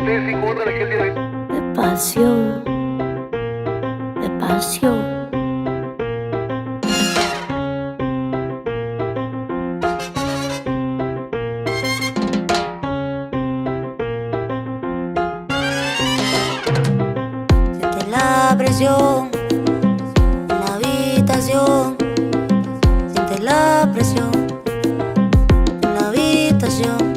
Despacio, despacio. Siente la presión en la habitación. Siente la presión en la habitación.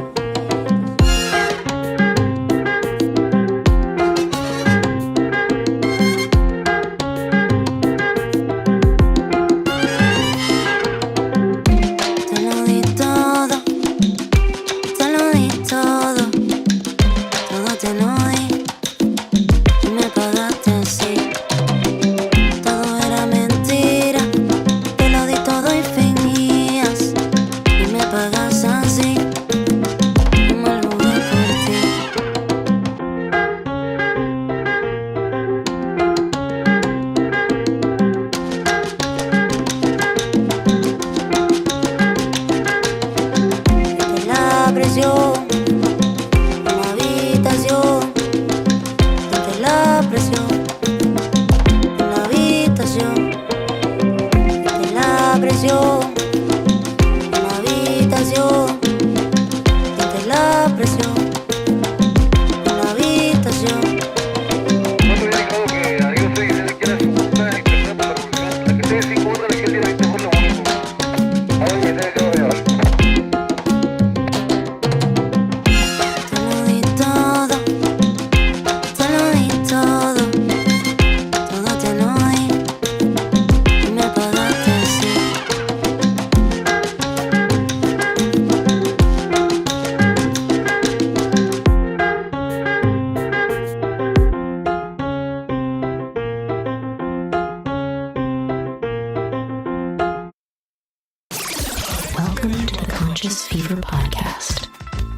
Welcome to the Conscious Fever podcast,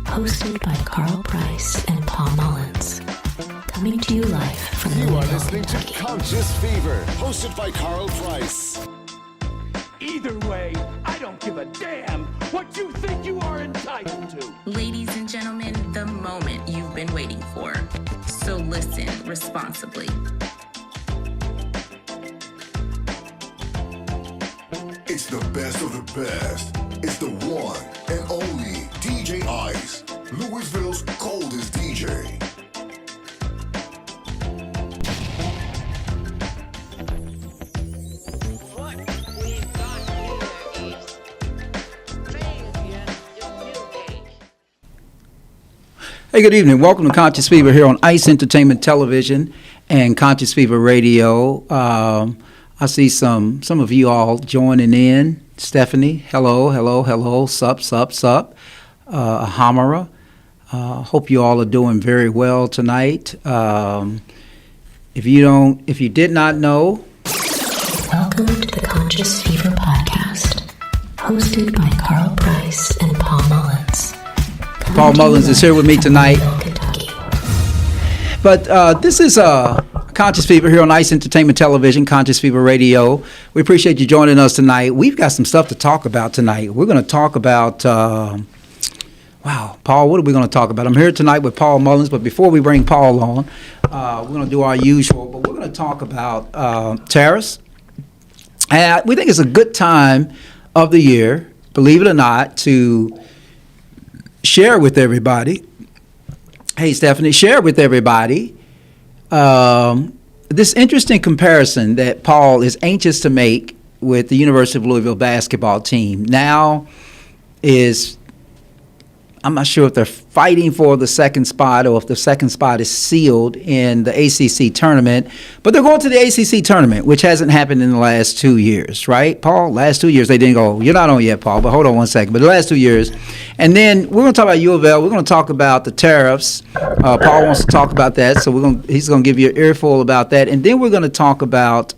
hosted by Carl Price and Paul Mullins. Coming to you live from You are Louisville, listening to Kentucky. Conscious Fever, hosted by Carl Price. Either way, I don't give a damn what you think you are entitled to. Ladies and gentlemen, the moment you've been waiting for. So listen responsibly. It's the best of the best. It's the one and only DJ Ice, Louisville's coldest DJ. Hey, good evening. Welcome to Conscious Fever here on Ice Entertainment Television and Conscious Fever Radio. I see some of you all joining in. Stephanie, hello, sup. Hamara, hope you all are doing very well tonight. If you did not know, Welcome to the Conscious Fever podcast, hosted by Carl Price and Paul Mullins. Paul Mullins is here with me tonight. Kentucky. But this is Conscious Fever here on Ice Entertainment Television, Conscious Fever Radio. We appreciate you joining us tonight. We've got some stuff to talk about tonight. We're going to talk about, Paul, what are we going to talk about? I'm here tonight with Paul Mullins, but before we bring Paul on, we're going to do our usual, but we're going to talk about tariffs. And we think it's a good time of the year, believe it or not, to share with everybody. Hey, Stephanie, share with everybody this interesting comparison that Paul is anxious to make with the University of Louisville basketball team. Now is, I'm not sure if they're fighting for the second spot or if the second spot is sealed in the ACC tournament, but they're going to the ACC tournament, which hasn't happened in the last 2 years, right, Paul? Last 2 years they didn't go. You're not on yet, Paul, but hold on one second. But the last 2 years. And then we're going to talk about U of L. We're going to talk about the tariffs. Paul wants to talk about that, so he's going to give you an earful about that. And then we're going to talk about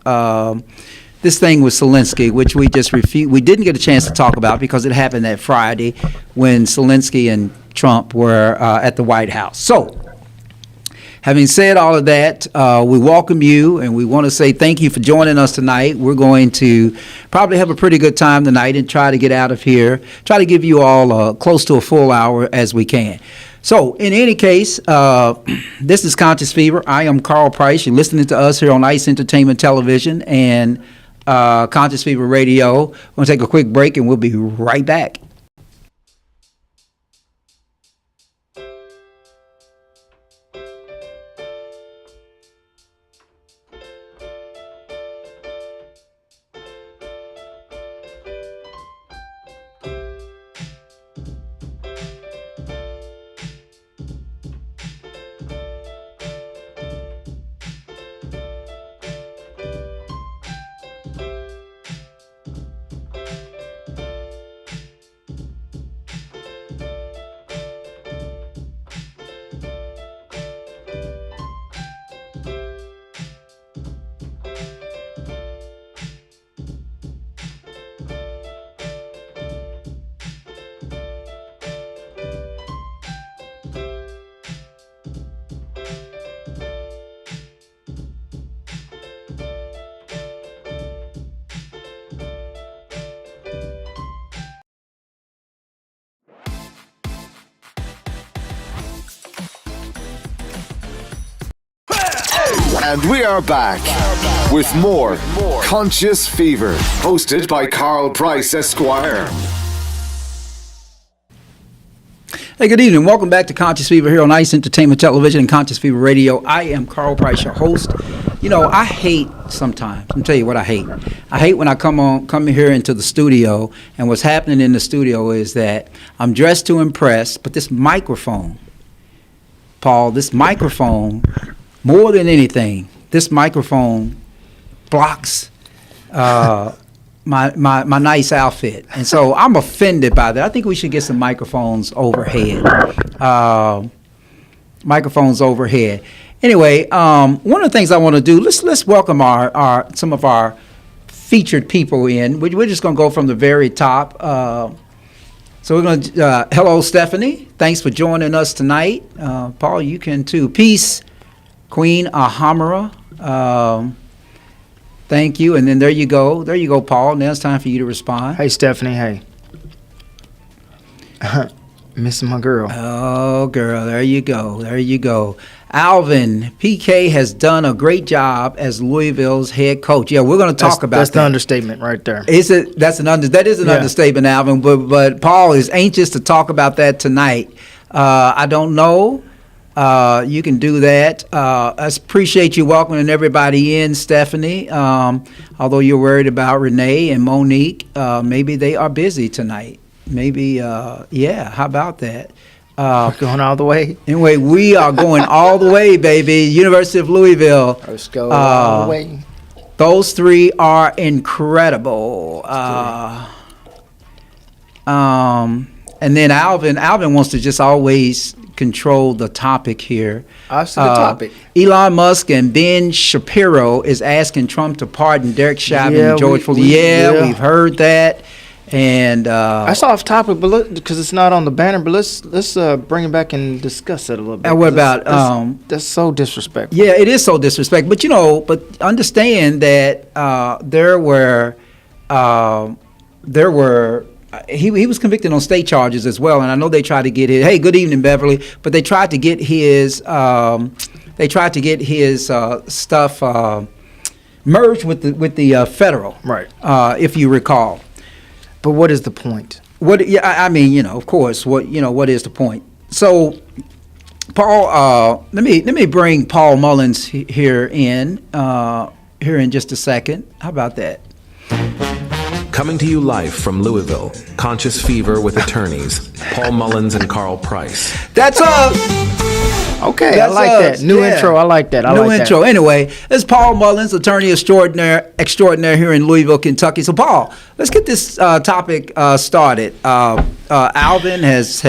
this thing with Zelensky, which we didn't get a chance to talk about because it happened that Friday when Zelensky and Trump were at the White House. So, having said all of that, we welcome you and we want to say thank you for joining us tonight. We're going to probably have a pretty good time tonight and try to get out of here, try to give you all close to a full hour as we can. So, in any case, this is Conscious Fever. I am Carl Price. You're listening to us here on ICE Entertainment Television and Conscious Fever Radio. We're going to take a quick break, and we'll be right back. And we are back with more Conscious Fever, hosted by Carl Price, Esquire. Hey, good evening. Welcome back to Conscious Fever here on ICE Entertainment Television and Conscious Fever Radio. I am Carl Price, your host. You know, I hate sometimes. Let me tell you what I hate. I hate when I come here into the studio, and what's happening in the studio is that I'm dressed to impress, but this microphone, Paul, this microphone, more than anything, this microphone blocks my nice outfit. And so I'm offended by that. I think we should get some microphones overhead. Anyway, one of the ththings I want to do, let's welcome some of our featured people in. We're just going to go from the very top. So we're going to, hello, Stephanie. Thanks for joining us tonight. Paul, you can too. Peace, Queen Ahamara. Thank you. And then there you go. There you go, Paul. Now it's time for you to respond. Hey, Stephanie. Hey. Missing my girl. Oh, girl. There you go. There you go. Alvin, PK has done a great job as Louisville's head coach. Yeah, we're going to talk about that's that. the understatement right there. That is an understatement, Alvin. But Paul is anxious to talk about that tonight. I don't know. You can do that. I appreciate you welcoming everybody in, Stephanie. Although you're worried about Renee and Monique, maybe they are busy tonight. Maybe, yeah. How about that? We're going all the way. Anyway, we are going all the way, baby. University of Louisville. Let's go all the way. Those three are incredible. And then Alvin wants to just always control the topic here. I see the topic. Elon Musk and Ben Shapiro is asking Trump to pardon Derek Chauvin and George Floyd. We've heard that. And that's off topic, but because it's not on the banner. But let's bring it back and discuss it a little bit. And what about that's so disrespectful. Yeah, it is so disrespectful. But but understand that there were he was convicted on state charges as well, and I know they tried to get his. Hey, good evening, Beverly. But they tried to get his stuff merged with the federal, right? If you recall. But what is the point? I mean, of course. What is the point? So, Paul, let me bring Paul Mullins here in just a second. How about that? Coming to you live from Louisville, Conscious Fever with attorneys Paul Mullins and Carl Price. That's us. Okay, I like that. New intro. I like that. New intro. Anyway, it's Paul Mullins, attorney extraordinaire here in Louisville, Kentucky. So, Paul, let's get this topic started. Alvin has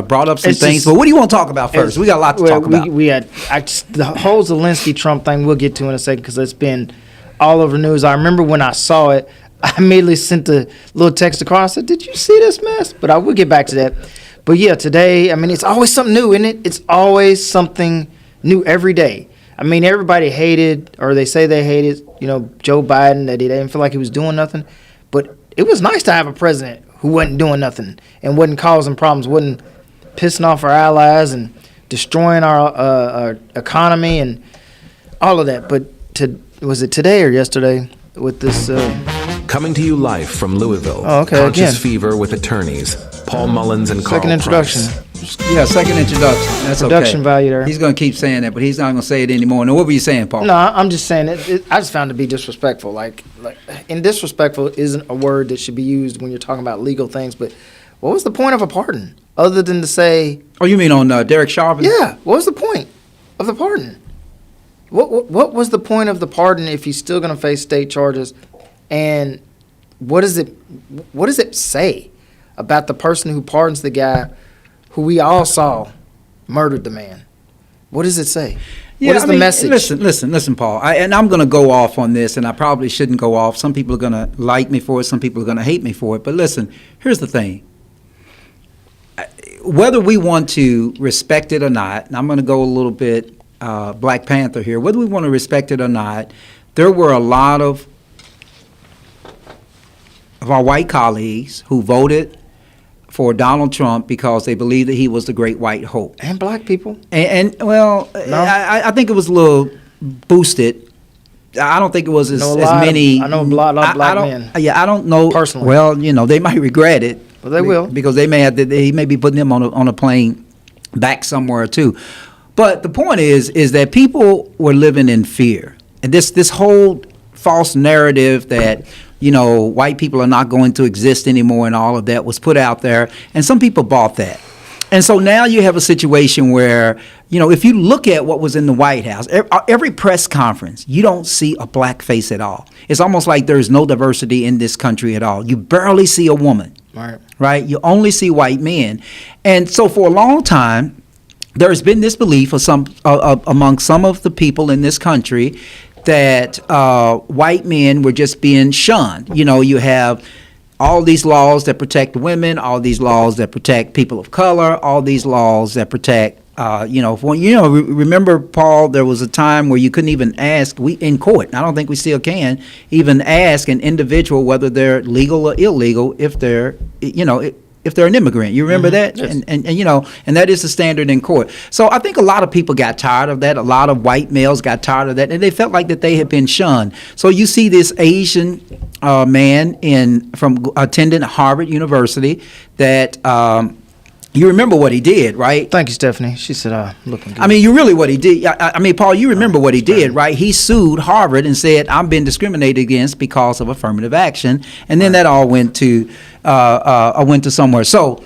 brought up some things, but what do you want to talk about first? We got a lot to talk about. The whole Zelensky Trump thing we'll get to in a second because it's been all over news. I remember when I saw it, I immediately sent a little text across. I said, "Did you see this mess?" But I will get back to that. But yeah, today, I mean, it's always something new, isn't it? It's always something new every day. I mean, everybody hated, or they say they hated, Joe Biden, that he didn't feel like he was doing nothing. But it was nice to have a president who wasn't doing nothing and wasn't causing problems, wasn't pissing off our allies and destroying our economy and all of that. But was it today or yesterday with this? Coming to you live from Louisville. Oh, okay, Conscious again. Fever with attorneys Paul Mullins and Carl Second introduction. Price. Yeah, second introduction. That's Production okay. value there. He's going to keep saying that, but he's not going to say it anymore. Now, what were you saying, Paul? No, I'm just saying I just found it to be disrespectful. Like, and disrespectful isn't a word that should be used when you're talking about legal things. But what was the point of a pardon other than to say? Oh, you mean on Derek Chauvin? Yeah. What was the point of the pardon? What was the point of the pardon if he's still going to face state charges? And what does it say about the person who pardons the guy who we all saw murdered the man? What does it say? Yeah, what is the message? Listen, Paul. And I'm going to go off on this, and I probably shouldn't go off. Some people are going to like me for it. Some people are going to hate me for it. But listen, here's the thing. Whether we want to respect it or not, and I'm going to go a little bit Black Panther here, whether we want to respect it or not, there were a lot of our white colleagues who voted for Donald Trump because they believed that he was the great white hope. And black people. And well, No. I think it was a little boosted. I don't think it was as many. I know a lot of black men. Yeah, I don't know personally. Well, they might regret it. Well, they will, because he may be putting them on a plane back somewhere too. But the point is that people were living in fear, and this whole false narrative that white people are not going to exist anymore and all of that was put out there, and some people bought that. And so now you have a situation where, if you look at what was in the White House, every press conference, you don't see a black face at all. It's almost like there's no diversity in this country at all. You barely see a woman, right? You only see white men. And so for a long time, there's been this belief among some of the people in this country that white men were just being shunned. You have all these laws that protect women, all these laws that protect people of color, all these laws that protect, remember, Paul, there was a time where you couldn't even ask, in court, and I don't think we still can, even ask an individual whether they're legal or illegal if they're, if they're an immigrant. You remember that? Yes. And that is the standard in court. So I think a lot of people got tired of that. A lot of white males got tired of that, and they felt like that they had been shunned. So you see this Asian man from attending Harvard University that you remember what he did, right? Thank you, Stephanie. She said, looking good. I mean, what he did. I mean, Paul, you remember what he did, right? He sued Harvard and said, I'm being discriminated against because of affirmative action. And then that all went to somewhere. So,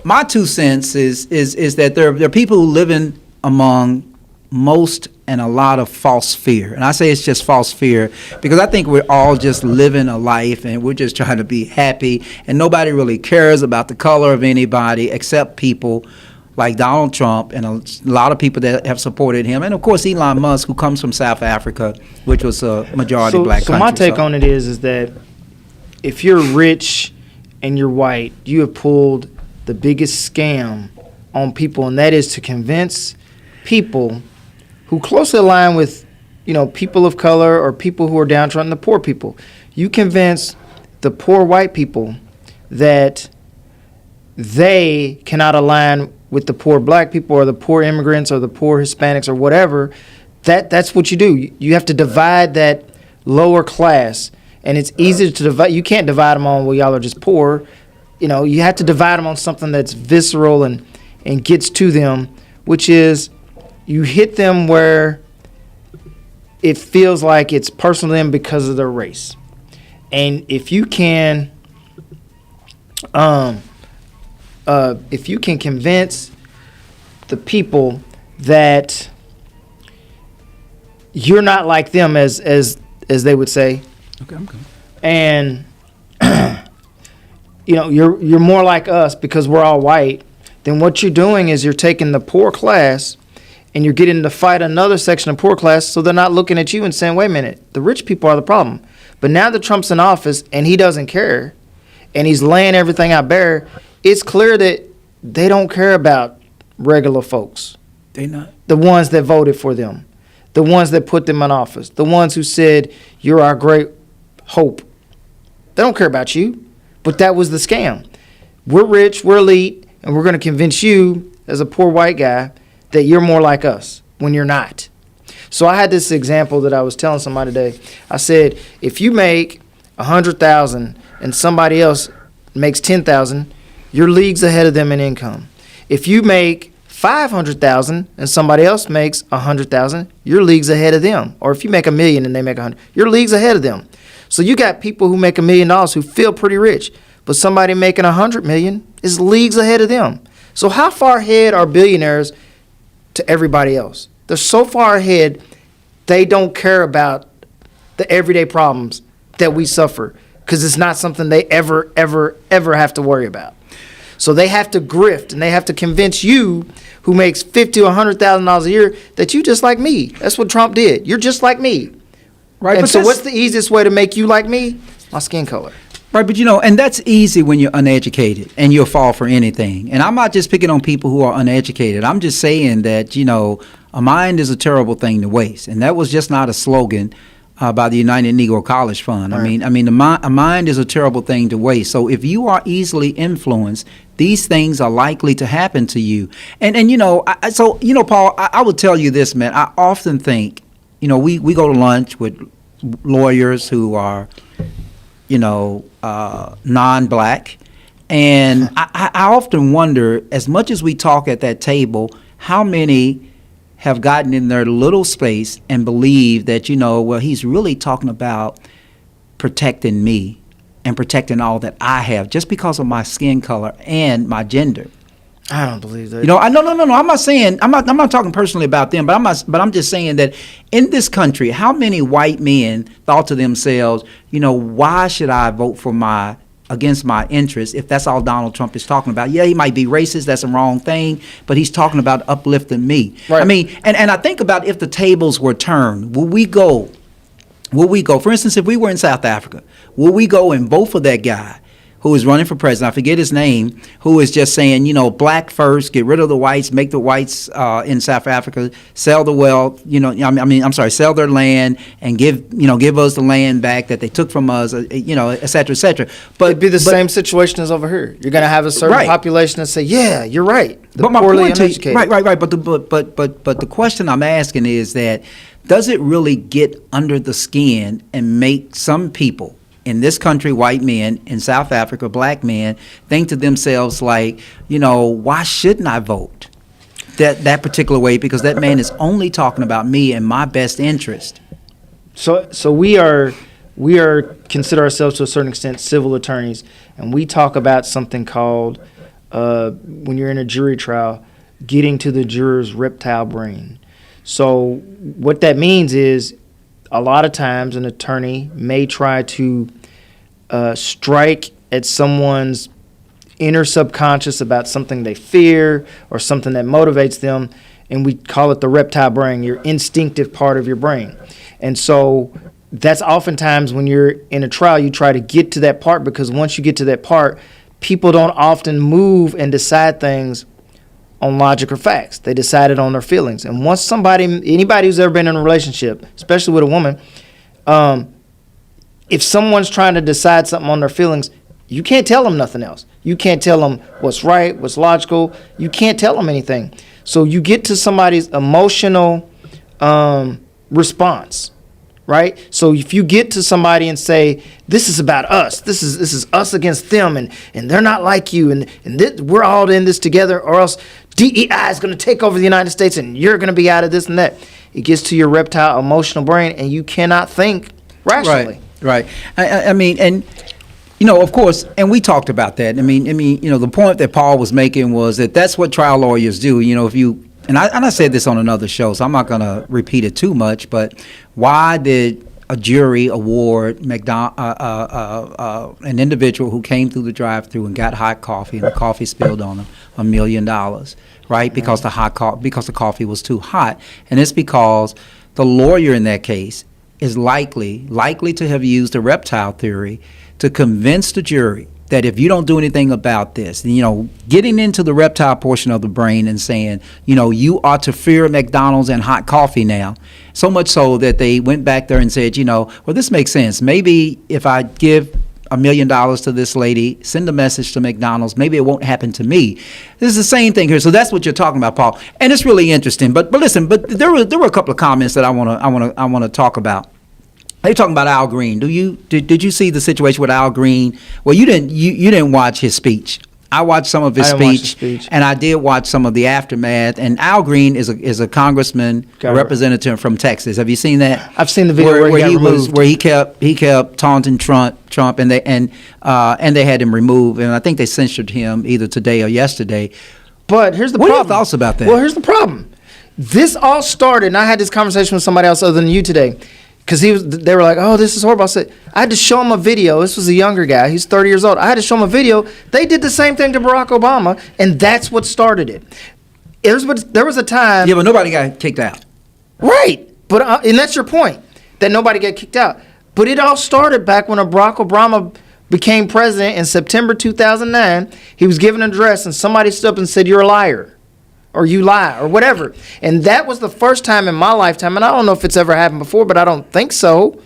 my 2 cents is that there are people who live among most and a lot of false fear. And I say it's just false fear because I think we're all just living a life and we're just trying to be happy, and nobody really cares about the color of anybody except people like Donald Trump and a lot of people that have supported him, and of course Elon Musk, who comes from South Africa, which was a majority black country. So my take on it is that if you're rich and you're white, you have pulled the biggest scam on people, and that is to convince people who closely align with, people of color or people who are downtrodden, the poor people. You convince the poor white people that they cannot align with the poor black people or the poor immigrants or the poor Hispanics or whatever. That's what you do. You have to divide that lower class, and it's easy to divide. You can't divide them on, well, y'all are just poor. You have to divide them on something that's visceral and gets to them, which is you hit them where it feels like it's personal to them because of their race. And if you can convince the people that you're not like them, as they would say, Okay, I'm good. and you're more like us because we're all white, then what you're doing is you're taking the poor class and you're getting to fight another section of poor class, so they're not looking at you and saying, wait a minute, the rich people are the problem. But now that Trump's in office and he doesn't care and he's laying everything out bare, it's clear that they don't care about regular folks. They not. The ones that voted for them, the ones that put them in office, the ones who said, you're our great hope. They don't care about you, but that was the scam. We're rich, we're elite, and we're going to convince you as a poor white guy that you're more like us when you're not. So I had this example that I was telling somebody today. I said, if you make $100,000 and somebody else makes $10,000, you're leagues ahead of them in income. If you make $500,000 and somebody else makes $100,000, you're leagues ahead of them. Or if you make $1 million and they make $100,000, you're leagues ahead of them. So you got people who make $1 million who feel pretty rich, but somebody making $100 million is leagues ahead of them. So how far ahead are billionaires to everybody else? They're so far ahead, they don't care about the everyday problems that we suffer because it's not something they ever have to worry about. So they have to grift and they have to convince you who makes $50,000 or $100,000 a year that you just like me. That's what Trump did. You're just like me. Right. And so what's the easiest way to make you like me? My skin color. Right, but and that's easy when you're uneducated and you'll fall for anything. And I'm not just picking on people who are uneducated. I'm just saying that, a mind is a terrible thing to waste. And that was just not a slogan by the United Negro College Fund. Right. A mind is a terrible thing to waste. So if you are easily influenced, these things are likely to happen to you. And Paul, I would tell you this, man. I often think, we go to lunch with lawyers who are, non-black. And I often wonder, as much as we talk at that table, how many have gotten in their little space and believe that, he's really talking about protecting me and protecting all that I have just because of my skin color and my gender. I don't believe that. No. I'm not saying I'm not talking personally about them, but I'm just saying that in this country, how many white men thought to themselves, why should I vote against my interests if that's all Donald Trump is talking about? Yeah, he might be racist, that's the wrong thing, but he's talking about uplifting me. Right. And I think about if the tables were turned, will we go, for instance, if we were in South Africa, will we go and vote for that guy who is running for president, I forget his name, who is just saying, black first, get rid of the whites, make the whites in South Africa sell the wealth, sell their land and give us the land back that they took from us, et cetera, et cetera. But it'd be the same situation as over here. You're going to have a certain population that say, yeah, you're right. But my point uneducated. Right. But the question I'm asking is that, does it really get under the skin and make some people in this country, white men, in South Africa, black men, think to themselves like, why shouldn't I vote that particular way? Because that man is only talking about me and my best interest. So we consider ourselves to a certain extent civil attorneys, and we talk about something called, when you're in a jury trial, getting to the juror's reptile brain. So what that means is, a lot of times an attorney may try to strike at someone's inner subconscious about something they fear or something that motivates them, and we call it the reptile brain, your instinctive part of your brain. And so that's oftentimes when you're in a trial, you try to get to that part, because once you get to that part, people don't often move and decide things on logic or facts. They decided on their feelings. And once anybody who's ever been in a relationship, especially with a woman, if someone's trying to decide something on their feelings, you can't tell them nothing else. You can't tell them what's right, what's logical. You can't tell them anything. So you get to somebody's emotional response, right? So if you get to somebody and say, this is about us, this is us against them, and they're not like you, and we're all in this together, or else DEI is going to take over the United States and you're going to be out of this and that. It gets to your reptile emotional brain and you cannot think rationally. Right. Of course, and we talked about that. The point that Paul was making was that that's what trial lawyers do. And I said this on another show, so I'm not going to repeat it too much, but why did a jury award an individual who came through the drive-thru and got hot coffee and the coffee spilled on him $1 million, right? Because the coffee was too hot, and it's because the lawyer in that case is likely to have used a reptile theory to convince the jury that if you don't do anything about this, getting into the reptile portion of the brain and saying, you ought to fear McDonald's and hot coffee now, so much so that they went back there and said, well, this makes sense. Maybe if I give $1 million to this lady, send a message to McDonald's. Maybe it won't happen to me. This is the same thing here. So that's what you're talking about, Paul. And it's really interesting. But listen, there were a couple of comments that I want to talk about. They're talking about Al Green. Did you see the situation with Al Green? Well, you didn't watch his speech. I watched some of his speech, and I did watch some of the aftermath. And Al Green is a congressman, a representative from Texas. Have you seen that? I've seen the video where he kept taunting Trump, and they had him removed, and I think they censured him either today or yesterday. But here's the problem. What are your thoughts about that? Well, here's the problem. This all started, and I had this conversation with somebody else other than you today. Because they were like, oh, this is horrible. I said, I had to show him a video. This was a younger guy. He's 30 years old. I had to show him a video. They did the same thing to Barack Obama, and that's what started it. There was a time. Yeah, but nobody got kicked out. Right. But and that's your point, that nobody got kicked out. But it all started back when Barack Obama became president in September 2009. He was giving an address, and somebody stood up and said, you're a liar. Or you lie, or whatever. And that was the first time in my lifetime, and I don't know if it's ever happened before, but I don't think so.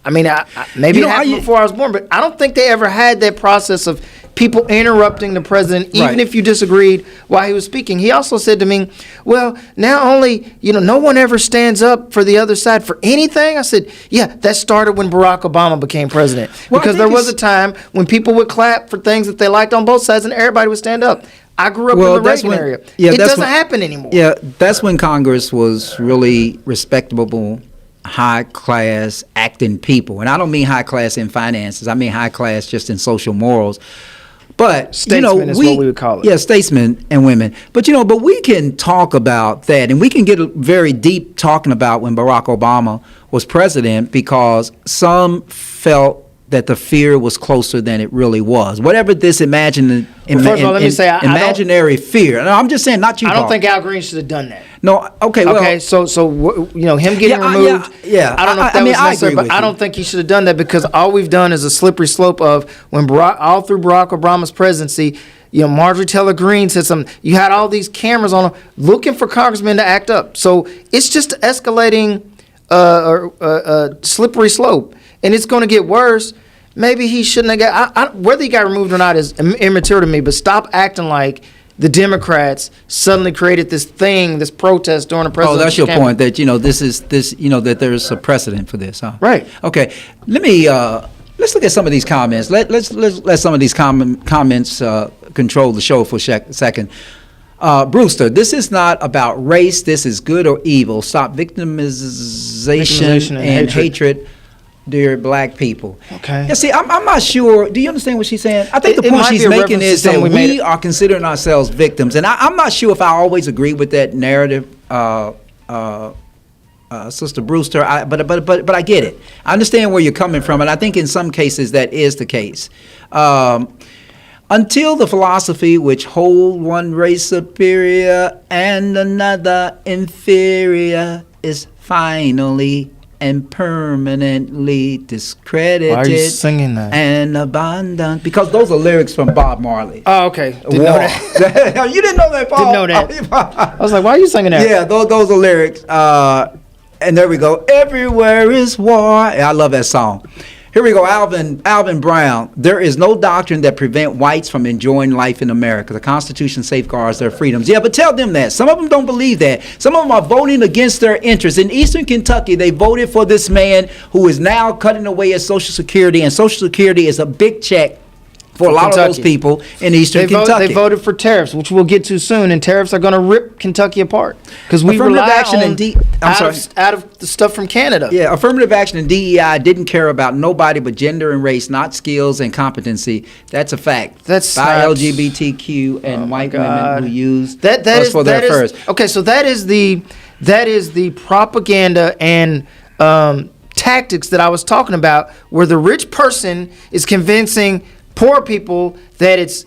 I mean, maybe it happened before I was born, but I don't think they ever had that process of people interrupting the president, even if you disagreed while he was speaking. He also said to me, well, now only, no one ever stands up for the other side for anything. I said, yeah, that started when Barack Obama became president. Because there was a time when people would clap for things that they liked on both sides, and everybody would stand up. I grew up in the Reagan area. It doesn't happen anymore. Yeah, that's when Congress was really respectable, high-class acting people. And I don't mean high-class in finances. I mean high-class just in social morals. But, statesmen is what we would call it. Yeah, statesmen and women. But, but we can talk about that. And we can get very deep talking about when Barack Obama was president, because some felt that the fear was closer than it really was. Whatever this imaginary fear. No, I'm just saying, not you, I don't Paul. think Al Green should have done that. No, okay, well. Okay, so him getting removed, I don't know if that was necessary, but I don't think he should have done that, because all we've done is a slippery slope of when all through Barack Obama's presidency, Marjorie Taylor Greene said something. You had all these cameras on them looking for congressmen to act up. So it's just escalating a slippery slope, and it's going to get worse. Maybe he shouldn't have got. Whether he got removed or not is immaterial to me. But stop acting like the Democrats suddenly created this protest during a presidential. Oh, that's your point, that that there's a precedent for this, huh? Right. Okay. Let's look at some of these comments. Let's let some of these comments control the show for a second. Brewster, this is not about race. This is good or evil. Stop victimization and hatred. Dear black people. Okay. Yeah, see, I'm not sure. Do you understand what she's saying? I think the point she's making is that we are considering ourselves victims, and I'm not sure if I always agree with that narrative, Sister Brewster. But I get it. I understand where you're coming from, and I think in some cases that is the case. Until the philosophy which hold one race superior and another inferior is finally and permanently discredited. Why are you singing that? And abandoned. Because those are lyrics from Bob Marley. Oh, okay. Didn't know that. You didn't know that, Paul? Didn't know that. I was like, why are you singing that? Yeah, those are lyrics. And there we go. Everywhere is war. I love that song. Here we go, Alvin Brown. There is no doctrine that prevent whites from enjoying life in America. The Constitution safeguards their freedoms. Yeah, but tell them that. Some of them don't believe that. Some of them are voting against their interests. In Eastern Kentucky, they voted for this man who is now cutting away at Social Security, and Social Security is a big check for a lot of those people in Eastern Kentucky. They voted for tariffs, which we'll get to soon, and tariffs are going to rip Kentucky apart because we rely out of the stuff from Canada. Yeah, affirmative action and DEI didn't care about nobody but gender and race, not skills and competency. That's a fact. That's by LGBTQ and white women who use us for their first. Okay, so that is the propaganda and tactics that I was talking about, where the rich person is convincing poor people that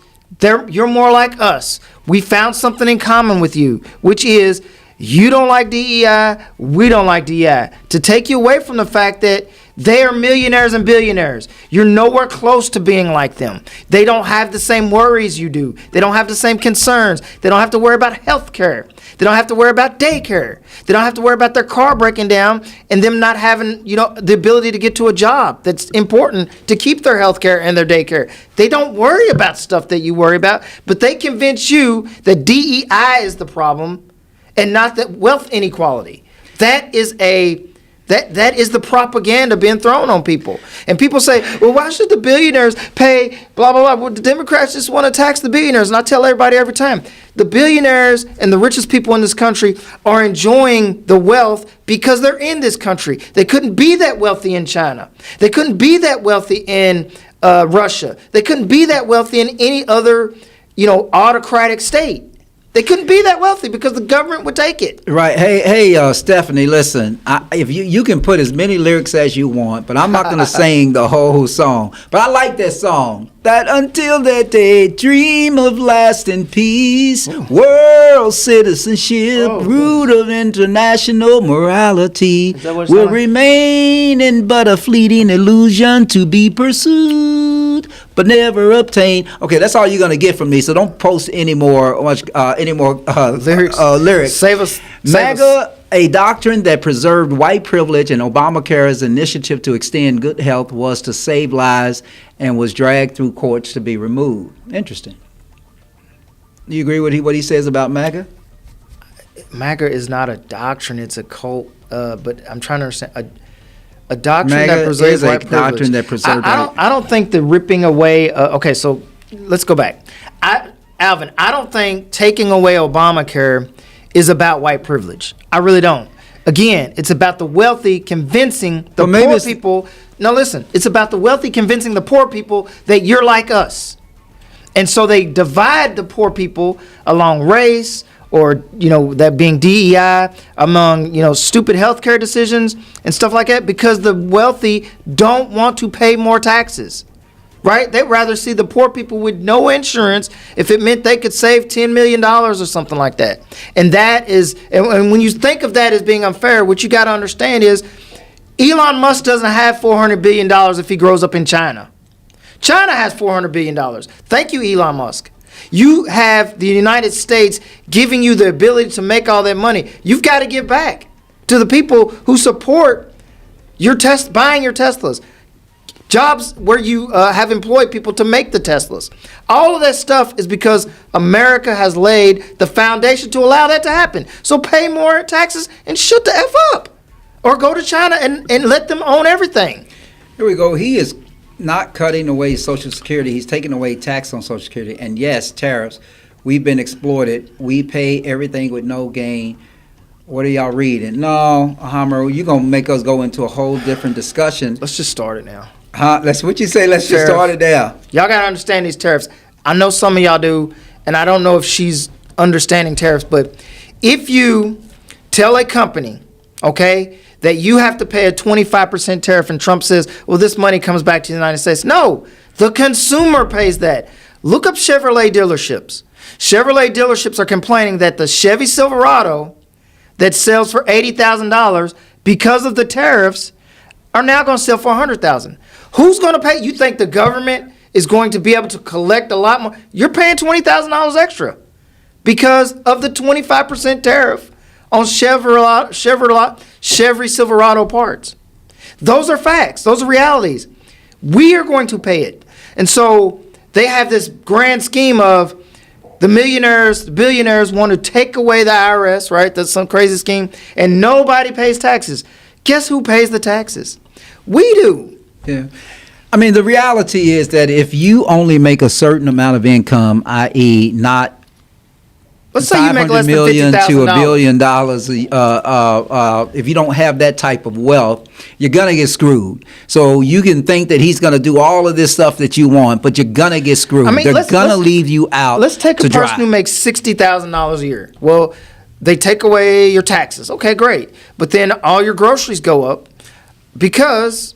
you're more like us. We found something in common with you, which is you don't like DEI, we don't like DEI. To take you away from the fact that They are millionaires and billionaires. You're nowhere close to being like them. They don't have the same worries you do. They don't have the same concerns. They don't have to worry about health care. They don't have to worry about daycare. They don't have to worry about their car breaking down and them not having, the ability to get to a job that's important to keep their health care and their daycare. They don't worry about stuff that you worry about, but they convince you that DEI is the problem and not that wealth inequality. That is the propaganda being thrown on people. And people say, well, why should the billionaires pay blah, blah, blah? Well, the Democrats just want to tax the billionaires. And I tell everybody every time, the billionaires and the richest people in this country are enjoying the wealth because they're in this country. They couldn't be that wealthy in China. They couldn't be that wealthy in Russia. They couldn't be that wealthy in any other, autocratic state. They couldn't be that wealthy because the government would take it. Right. Hey, Stephanie, listen. If you can put as many lyrics as you want, but I'm not going to sing the whole song. But I like that song. That until that day, dream of lasting peace, world citizenship, root of international morality, will remain in but a fleeting illusion to be pursued, but never obtained. Okay, that's all you're gonna get from me. So don't post any more lyrics. Save us. MAGA, a doctrine that preserved white privilege, and Obamacare's initiative to extend good health was to save lives and was dragged through courts to be removed. Interesting. Do you agree with what he says about MAGA? MAGA is not a doctrine; it's a cult. But I'm trying to understand a doctrine MAGA that preserves white is a privilege. doctrine that preserves. I don't think the ripping away. Okay, so let's go back. Alvin, I don't think taking away Obamacare is about white privilege. I really don't. Again, it's about the wealthy convincing the poor people. No, listen. It's about the wealthy convincing the poor people that you're like us. And so they divide the poor people along race or, that being DEI, among, stupid healthcare decisions and stuff like that because the wealthy don't want to pay more taxes. Right? They'd rather see the poor people with no insurance if it meant they could save $10 million or something like that. And that is, and when you think of that as being unfair, what you got to understand is Elon Musk doesn't have $400 billion if he grows up in China. China has $400 billion. Thank you, Elon Musk. You have the United States giving you the ability to make all that money. You've got to give back to the people who support your buying your Teslas. Jobs where you have employed people to make the Teslas. All of that stuff is because America has laid the foundation to allow that to happen. So pay more taxes and shut the F up. Or go to China and let them own everything. Here we go. He is not cutting away Social Security. He's taking away tax on Social Security. And yes, tariffs. We've been exploited. We pay everything with no gain. What are y'all reading? No, Hammer, you're going to make us go into a whole different discussion. Let's just start it now. That's what you say. Let's just start it there. Y'all got to understand these tariffs. I know some of y'all do, and I don't know if she's understanding tariffs, but if you tell a company, okay, that you have to pay a 25% tariff and Trump says, well, this money comes back to the United States. No, the consumer pays that. Look up Chevrolet dealerships. Chevrolet dealerships are complaining that the Chevy Silverado that sells for $80,000 because of the tariffs are now going to sell for $100,000. Who's going to pay? You think the government is going to be able to collect a lot more? You're paying $20,000 extra because of the 25% tariff on Chevy Silverado parts. Those are facts. Those are realities. We are going to pay it. And so they have this grand scheme of the millionaires, the billionaires want to take away the IRS, right? That's some crazy scheme. And nobody pays taxes. Guess who pays the taxes? We do. Yeah. I mean, the reality is that if you only make a certain amount of income, i.e. not let's say you make less than $500 million to $1 billion, if you don't have that type of wealth, you're going to get screwed. So you can think that he's going to do all of this stuff that you want, but you're going to get screwed. They're going to leave you out. Let's take a person who makes $60,000 a year. Well, they take away your taxes. Okay, great. But then all your groceries go up because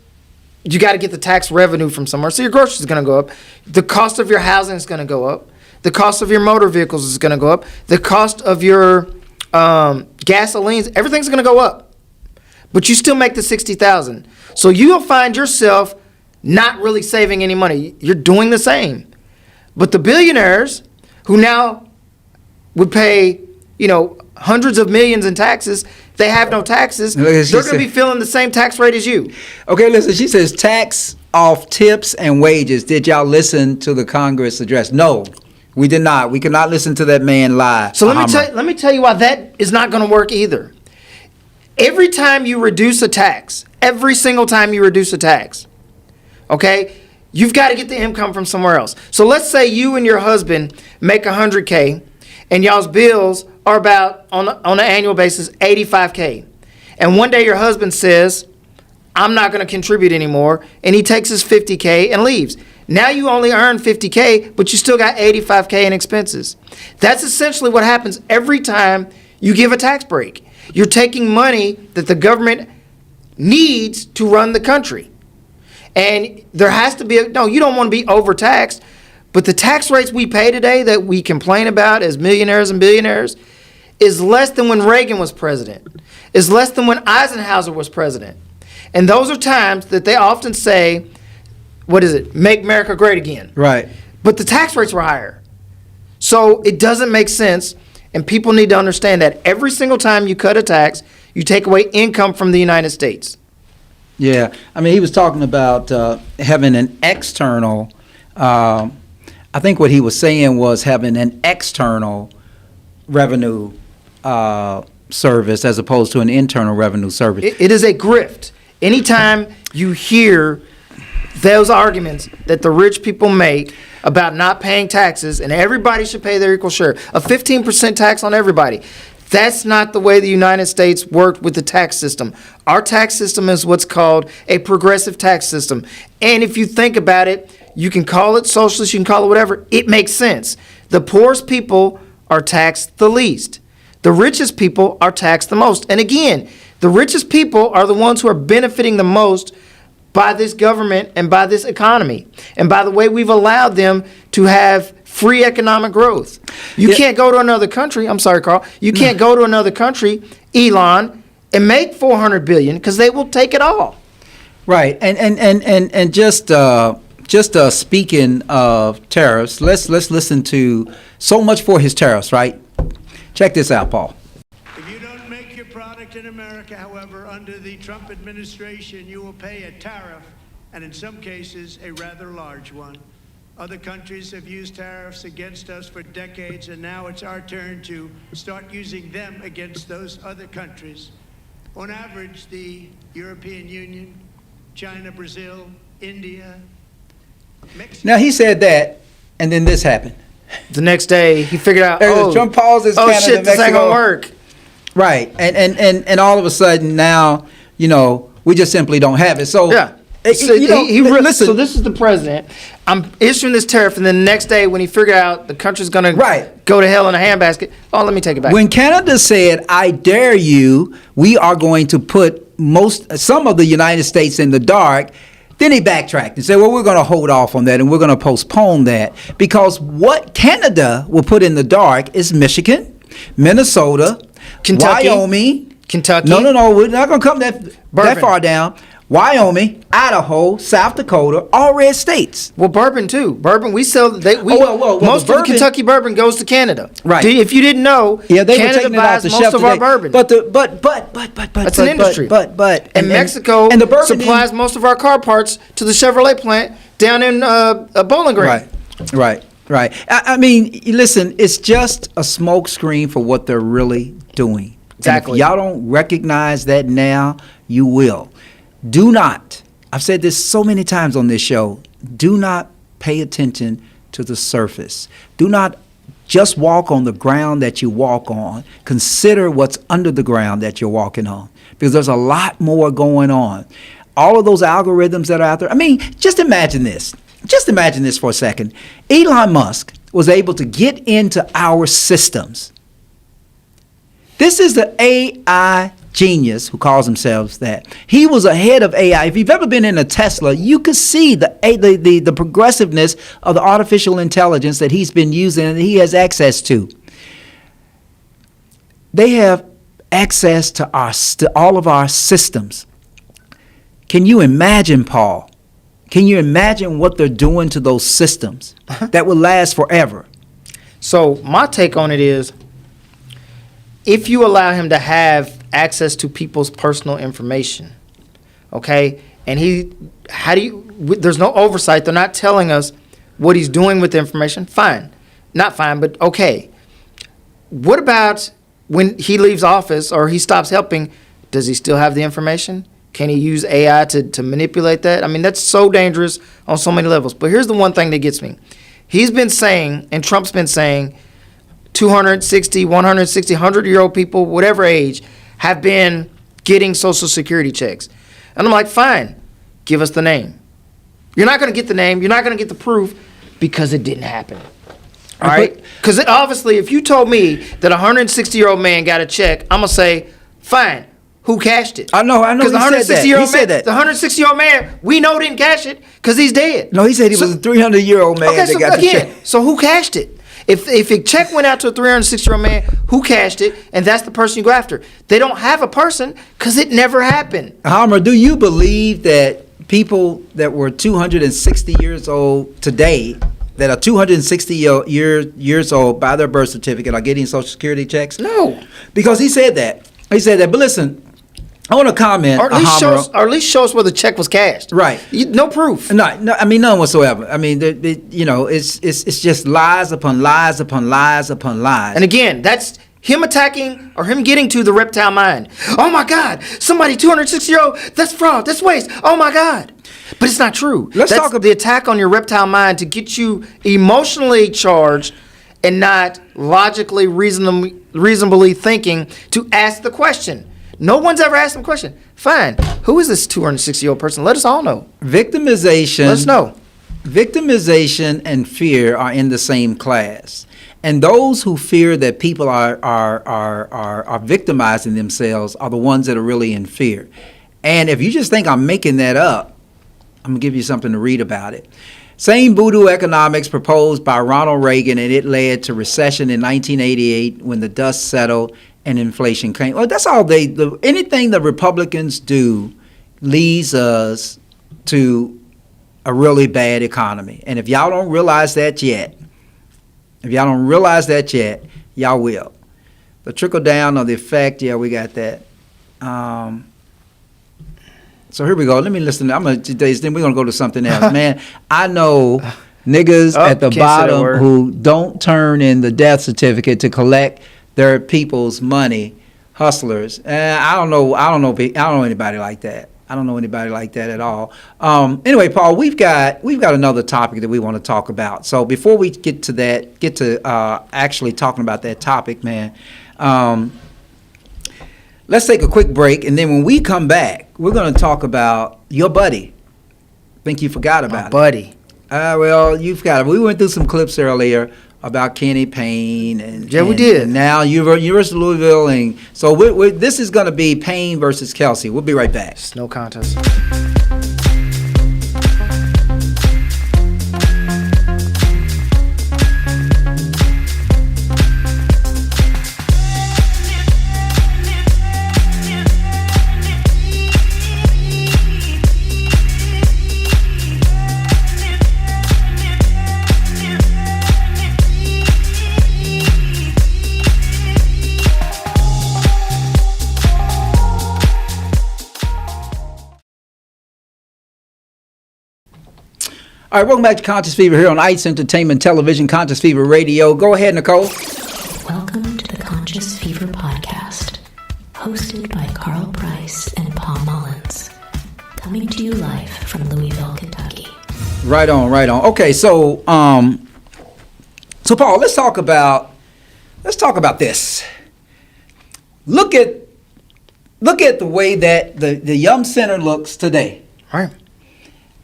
you got to get the tax revenue from somewhere. So your groceries is going to go up. The cost of your housing is going to go up. The cost of your motor vehicles is going to go up. The cost of your gasolines, everything's going to go up. but you still make the $60,000. So you'll find yourself not really saving any money. You're doing the same. But the billionaires who now would pay, hundreds of millions in taxes, they have no taxes. They're going to be feeling the same tax rate as you. Okay, listen, she says tax off tips and wages. Did y'all listen to the Congress address? No, we did not. We could not listen to that man lie. So let me tell you why that is not going to work either. Every time you reduce a tax, every single time you reduce a tax, okay, you've got to get the income from somewhere else. So let's say you and your husband make $100K and y'all's bills are about, on an annual basis, $85K. And one day your husband says, I'm not going to contribute anymore, and he takes his $50K and leaves. Now you only earn $50K, but you still got $85K in expenses. That's essentially what happens every time you give a tax break. You're taking money that the government needs to run the country. And there has to be, you don't want to be overtaxed, but the tax rates we pay today that we complain about as millionaires and billionaires is less than when Reagan was president, is less than when Eisenhower was president. And those are times that they often say, make America great again. Right. But the tax rates were higher. So it doesn't make sense, and people need to understand that every single time you cut a tax, you take away income from the United States. Yeah, I mean, he was talking about having an external, I think what he was saying was having an external revenue service as opposed to an internal revenue service. It is a grift. Anytime you hear those arguments that the rich people make about not paying taxes and everybody should pay their equal share, a 15% tax on everybody, that's not the way the United States worked with the tax system. Our tax system is what's called a progressive tax system. And if you think about it, you can call it socialist, you can call it whatever, it makes sense. The poorest people are taxed the least. The richest people are taxed the most. And again, the richest people are the ones who are benefiting the most by this government and by this economy and by the way we've allowed them to have free economic growth. You can't go to another country, I'm sorry, Carl, you can't go to another country, Elon, and make $400 billion because they will take it all. Right, and just speaking of tariffs, let's listen to so much for his tariffs, right? Check this out, Paul. If you don't make your product in America, however, under the Trump administration, you will pay a tariff, and in some cases, a rather large one. Other countries have used tariffs against us for decades, and now it's our turn to start using them against those other countries. On average, the European Union, China, Brazil, India, Mexico. Now, he said that, and then this happened. The next day, he figured out, Trump pauses Canada, shit, this ain't gonna work. Right, and all of a sudden now, we just simply don't have it. So yeah. So listen. So this is the president. I'm issuing this tariff, and then the next day, when he figured out the country's going to go to hell in a handbasket, let me take it back. When Canada said, "I dare you," we are going to put some of the United States in the dark. Then he backtracked and said, "Well, we're going to hold off on that, and we're going to postpone that because what Canada will put in the dark is Michigan, Minnesota, Kentucky, Wyoming, Kentucky. No, we're not going to come that far down. Wyoming, Idaho, South Dakota, all red states. Well, bourbon too. Bourbon, we sell. Most of the Kentucky bourbon goes to Canada. Right. If you didn't know, Canada buys most of our bourbon. But that's an industry. And Mexico supplies most of our car parts to the Chevrolet plant down in Bowling Green. Right. I mean, listen, it's just a smoke screen for what they're really doing. Exactly. And if y'all don't recognize that now, you will. Do not, I've said this so many times on this show, do not pay attention to the surface. Do not just walk on the ground that you walk on. Consider what's under the ground that you're walking on, because there's a lot more going on. All of those algorithms that are out there. I mean, just imagine this. Just imagine this for a second. Elon Musk was able to get into our systems. This is the AI genius who calls themselves that. He was ahead of AI. If you've ever been in a Tesla, you could see the progressiveness of the artificial intelligence that he's been using and that he has access to. They have access to all of our systems. Can you imagine, Paul? Can you imagine what they're doing to those systems that will last forever? So my take on it is, if you allow him to have access to people's personal information, okay, and there's no oversight, they're not telling us what he's doing with the information, fine. Not fine, but okay. What about when he leaves office or he stops helping, does he still have the information? Can he use AI to manipulate that? I mean, that's so dangerous on so many levels. But here's the one thing that gets me. He's been saying, and Trump's been saying, 260, 160, 100-year-old people, whatever age, have been getting Social Security checks. And I'm like, fine, give us the name. You're not going to get the name. You're not going to get the proof because it didn't happen. All right? Because obviously, if you told me that a 160-year-old man got a check, I'm going to say, fine. Who cashed it? I know. Because the 160-year-old man, we know didn't cash it because he's dead. No, he said he was a 300-year-old man that got the check. So who cashed it? If a check went out to a 360-year-old man, who cashed it? And that's the person you go after. They don't have a person because it never happened. Homer, do you believe that people that were 260 years old today, that are 260 years old by their birth certificate, are getting Social Security checks? No. Because he said that. But listen, I want to comment. Or at least show us where the check was cashed. Right. No proof. No, I mean, none whatsoever. I mean, it's just lies upon lies upon lies upon lies. And again, that's him attacking or him getting to the reptile mind. Oh my God, somebody 260-year-old, that's fraud, that's waste. Oh my God. But it's not true. That's talk about the attack on your reptile mind to get you emotionally charged and not logically, reasonably thinking to ask the question. No one's ever asked him a question. Fine. Who is this 260-year-old person? Let us all know. Victimization. Let us know. Victimization and fear are in the same class. And those who fear that people are victimizing themselves are the ones that are really in fear. And if you just think I'm making that up, I'm going to give you something to read about it. Same voodoo economics proposed by Ronald Reagan, and it led to recession in 1988 when the dust settled and inflation came. Well, that's all anything the Republicans do leads us to a really bad economy. And if y'all don't realize that yet, y'all will. The trickle down of the effect, yeah, we got that. So here we go. Let me listen. Then we're gonna go to something else, man. I know niggas at the bottom who don't turn in the death certificate to collect their people's money, hustlers. I don't know anybody like that. I don't know anybody like that at all. Anyway, Paul, we've got another topic that we want to talk about. So before we get to actually talking about that topic, man. Let's take a quick break, and then when we come back, we're going to talk about your buddy. I think you forgot about it. Buddy. Well, you forgot. We went through some clips earlier about Kenny Payne, and we did. And now University of Louisville, and so this is going to be Payne versus Kelsey. We'll be right back. It's no contest. All right, welcome back to Conscious Fever here on ICE Entertainment Television, Conscious Fever Radio. Go ahead, Nicole. Welcome to the Conscious Fever Podcast, hosted by Carl Price and Paul Mullins, coming to you live from Louisville, Kentucky. Right on. Okay, so Paul, let's talk about this. Look at the way that the Yum Center looks today. All right.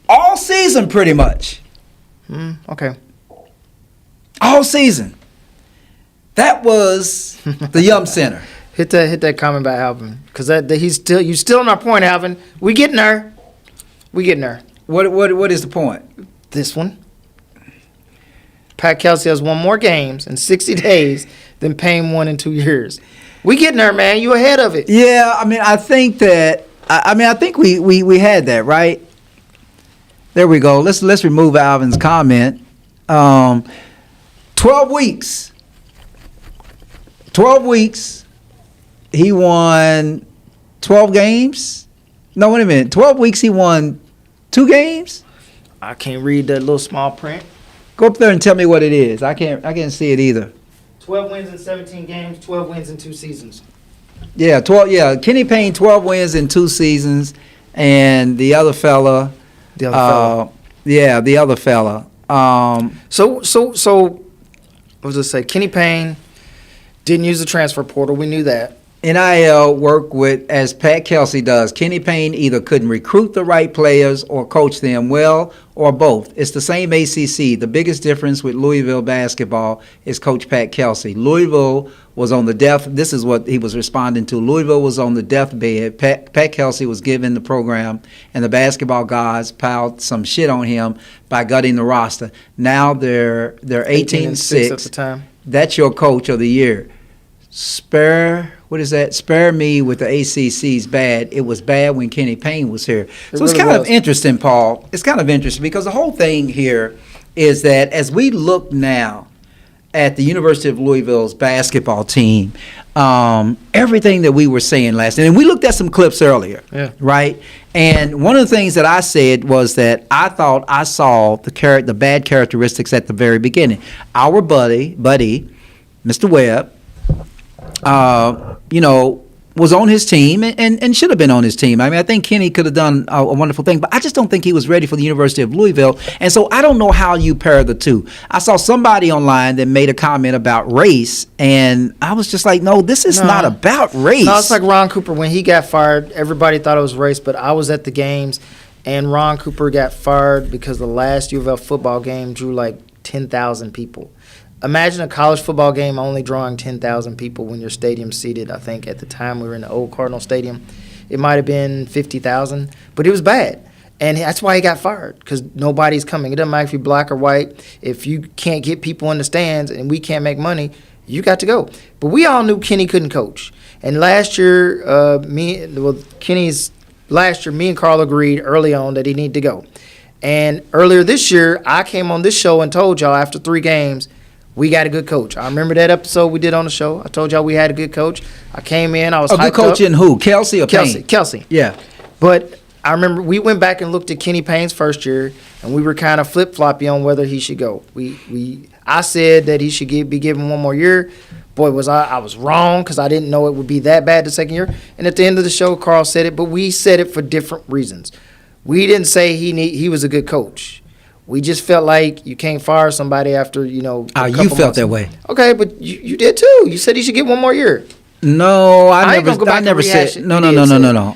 All season, pretty much. Okay. All season. That was the Yum Center. Hit that comment by Alvin, because you still on our point, Alvin. We getting there. What is the point? This one. Pat Kelsey has won more games in 60 days than Payne won in 2 years. We getting there, man. You ahead of it. Yeah, I mean, I think that. I think we had that, right? There we go. Let's remove Alvin's comment. 12 weeks. 12 weeks. He won 12 games. No, wait a minute. 12 weeks. He won 2 games. I can't read that little small print. Go up there and tell me what it is. I can't see it either. 12 wins in 17 games. 12 wins in 2 seasons. Yeah, 12. Yeah, Kenny Payne, 12 wins in 2 seasons, and the other fella. The other fella. Yeah, the other fella. So what was I say? Kenny Payne didn't use the transfer portal. We knew that. NIL work with, as Pat Kelsey does. Kenny Payne either couldn't recruit the right players or coach them well, or both. It's the same ACC. The biggest difference with Louisville basketball is Coach Pat Kelsey. Louisville was on the this is what he was responding to. Louisville was on the deathbed. Pat Kelsey was given the program, and the basketball gods piled some shit on him by gutting the roster. Now they're 18-6 at the time. That's your coach of the year. Spare me with the ACC's bad. It was bad when Kenny Payne was here. So it's kind of interesting, Paul. It's kind of interesting because the whole thing here is that as we look now at the University of Louisville's basketball team, everything that we were saying last night, and we looked at some clips earlier, right? And one of the things that I said was that I thought I saw the bad characteristics at the very beginning. Our buddy, Mr. Webb, was on his team and should have been on his team. I mean, I think Kenny could have done a wonderful thing, but I just don't think he was ready for the University of Louisville. And so I don't know how you pair the two. I saw somebody online that made a comment about race, and I was just like, no, this is not about race. No, it's like Ron Cooper. When he got fired, everybody thought it was race, but I was at the games, and Ron Cooper got fired because the last U of L football game drew like 10,000 people. Imagine a college football game only drawing 10,000 people when your stadium's seated. I think at the time we were in the old Cardinal Stadium. It might have been 50,000, but it was bad. And that's why he got fired, because nobody's coming. It doesn't matter if you're black or white. If you can't get people in the stands and we can't make money, you got to go. But we all knew Kenny couldn't coach. And last year, me and Carl agreed early on that he needed to go. And earlier this year, I came on this show and told y'all after 3 games, we got a good coach. I remember that episode we did on the show. I told y'all we had a good coach. I came in, I was hyped up. A good coach in who? Kelsey or Payne? Kelsey. Yeah. But I remember we went back and looked at Kenny Payne's first year, and we were kind of flip-floppy on whether he should go. I said that he should be given 1 more year. Boy, I was wrong, because I didn't know it would be that bad the second year. And at the end of the show, Carl said it, but we said it for different reasons. We didn't say he was a good coach. We just felt like you can't fire somebody after, you felt that way. Okay, but you did too. You said he should get 1 more year. No, I never said. No.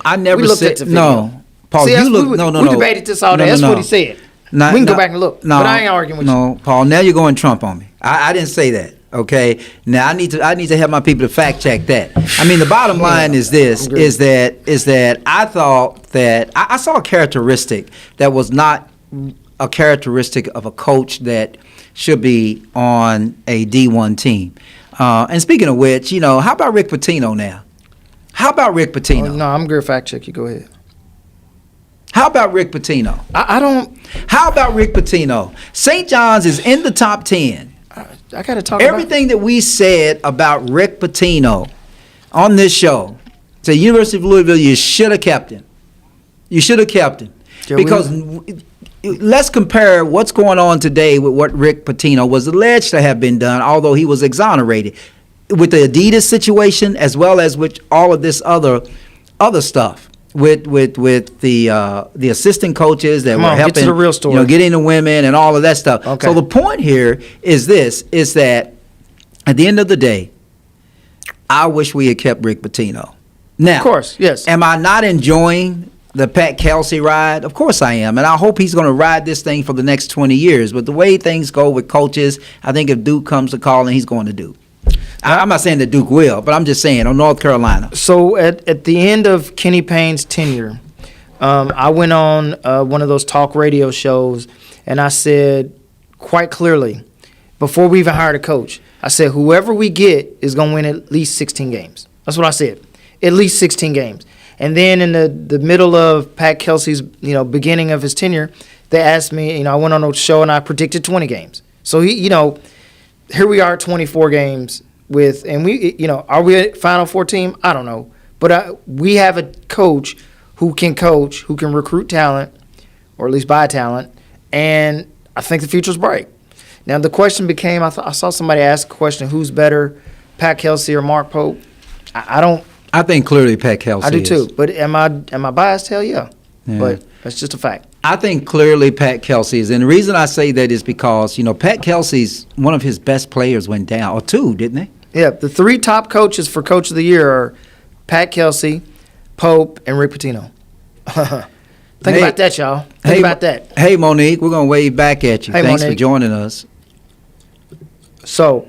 I never said. No, Paul, See, we debated this all day. That's what he said. We can go back and look. But I ain't arguing with you. No, Paul, now you're going Trump on me. I didn't say that. Okay, now I need to have my people to fact check that. I mean, the bottom line is this: is that I thought that I saw a characteristic that was not a characteristic of a coach that should be on a D1 team. And speaking of which, how about Rick Pitino now? How about Rick Pitino? No, I'm going to fact check you. Go ahead. How about Rick Pitino? I don't. How about Rick Pitino? St. John's is in the top 10. I got to talk everything that we said about Rick Pitino on this show. To University of Louisville, you should have kept him. You should have kept him. Because let's compare what's going on today with what Rick Pitino was alleged to have been done, although he was exonerated, with the Adidas situation as well as with all of this other stuff with the assistant coaches that were helping, get to the real story. Getting the women and all of that stuff. Okay. So the point here is that at the end of the day, I wish we had kept Rick Pitino. Now, of course, yes. Am I not enjoying the Pat Kelsey ride? Of course I am, and I hope he's going to ride this thing for the next 20 years. But the way things go with coaches, I think if Duke comes to calling, he's going to Duke. I'm not saying that Duke will, but I'm just saying on North Carolina. So at the end of Kenny Payne's tenure, I went on one of those talk radio shows, and I said quite clearly, before we even hired a coach, I said whoever we get is going to win at least 16 games. That's what I said. At least 16 games. And then in the middle of Pat Kelsey's, beginning of his tenure, they asked me, I went on a show and I predicted 20 games. So he, here we are, 24 games and we, are we a Final Four team? I don't know. But we have a coach, who can recruit talent, or at least buy talent, and I think the future's bright. Now the question became, I saw somebody ask a question: who's better, Pat Kelsey or Mark Pope? I think clearly Pat Kelsey. I do too. But am I biased? Hell yeah. But that's just a fact. I think clearly Pat Kelsey is, and the reason I say that is because Pat Kelsey's one of his best players went down, or two, didn't they? Yeah, the 3 top coaches for Coach of the Year are Pat Kelsey, Pope, and Rick Pitino. Think about that, y'all. Think about that. Hey, Monique, we're going to wave back at you. Hey, Thanks Monique. for joining us. So,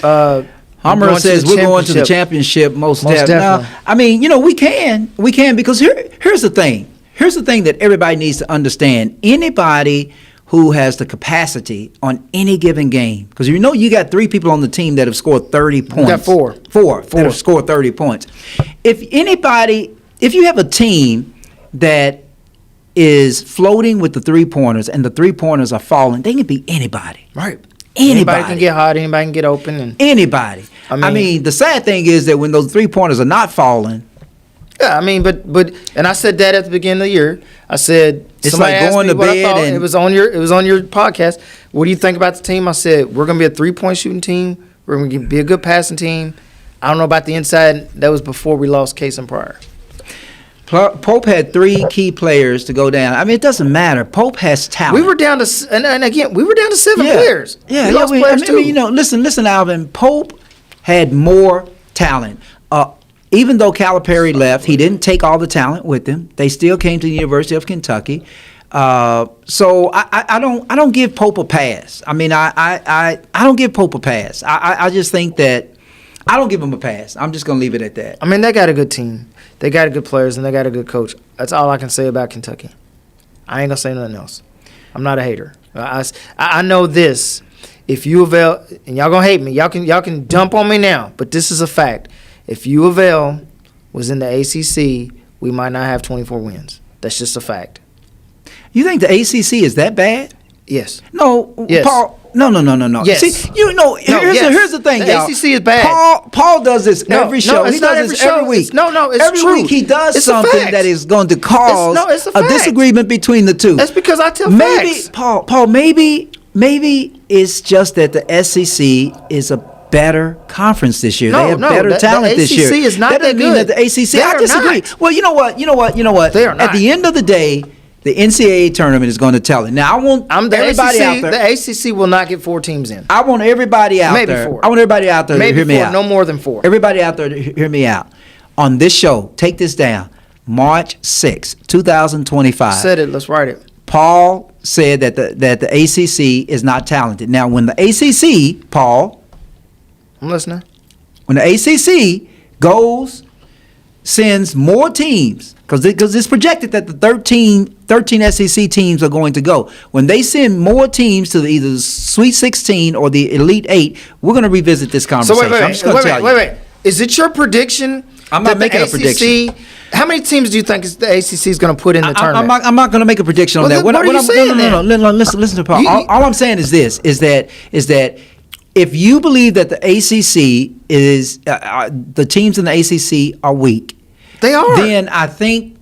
Hammer says we're going to the championship most definitely. Now, I mean, we can because here's the thing. Here's the thing that everybody needs to understand. Anybody who has the capacity on any given game, because you got 3 people on the team that have scored 30 points. You got 4. Four that have scored 30 points. If you have a team that is floating with the 3-pointers and the 3-pointers are falling, they can be anybody. Right. Anybody can get hot. Anybody can get open. And anybody. I mean, the sad thing is that when those 3-pointers are not falling. Yeah, I mean, but and I said that at the beginning of the year. I said it's like going to bed, and it was on your podcast. What do you think about the team? I said we're going to be a 3-point shooting team. We're going to be a good passing team. I don't know about the inside. That was before we lost Case and Pryor. Pope had 3 key players to go down. I mean, it doesn't matter. Pope has talent. We were down to, and again, we were down to 7 players. Yeah, we lost players too. Listen, Alvin. Pope had more talent. Even though Calipari left, he didn't take all the talent with him. They still came to the University of Kentucky. So I don't give Pope a pass. I mean, I don't give Pope a pass. I just think that I don't give him a pass. I'm just going to leave it at that. I mean, they got a good team. They got good players, and they got a good coach. That's all I can say about Kentucky. I ain't going to say nothing else. I'm not a hater. I know this. If U of L, and y'all going to hate me, y'all can dump on me now, but this is a fact. If U of L was in the ACC, we might not have 24 wins. That's just a fact. You think the ACC is that bad? Yes. No, yes. Paul. No. Yes. See, here's the thing, the y'all. ACC is bad. Paul does this every show. He does this every week. It's every true. Week he does it's something that is going to cause a disagreement between the two. That's because I tell facts. Facts. Paul, maybe it's just that the SEC is a better conference this year. They have better talent this year. The ACC is not that good. Mean that the ACC. I disagree. Not. Well, you know what? They are not. At the end of the day, the NCAA tournament is going to tell it. Now, everybody out there. The ACC will not get 4 teams in. I want everybody out Maybe there. 4. I want everybody out there to hear me out. No more than 4. Everybody out there to hear me out. On this show, take this down. March 6, 2025. Said it. Let's write it. Paul said that the ACC is not talented. Now, when the ACC, Paul, I'm listening. When the ACC sends more teams, because it's projected that the 13 SEC teams are going to go. When they send more teams to either the Sweet 16 or the Elite 8, we're going to revisit this conversation. So I'm just going to tell you. Wait. Is it your prediction? I'm not making a prediction. How many teams do you think the ACC is going to put in the tournament? I'm not going to make a prediction on that. What are you saying? No. Listen to Paul. All I'm saying is this: is that if you believe that the ACC is the teams in the ACC are weak, they are. Then I think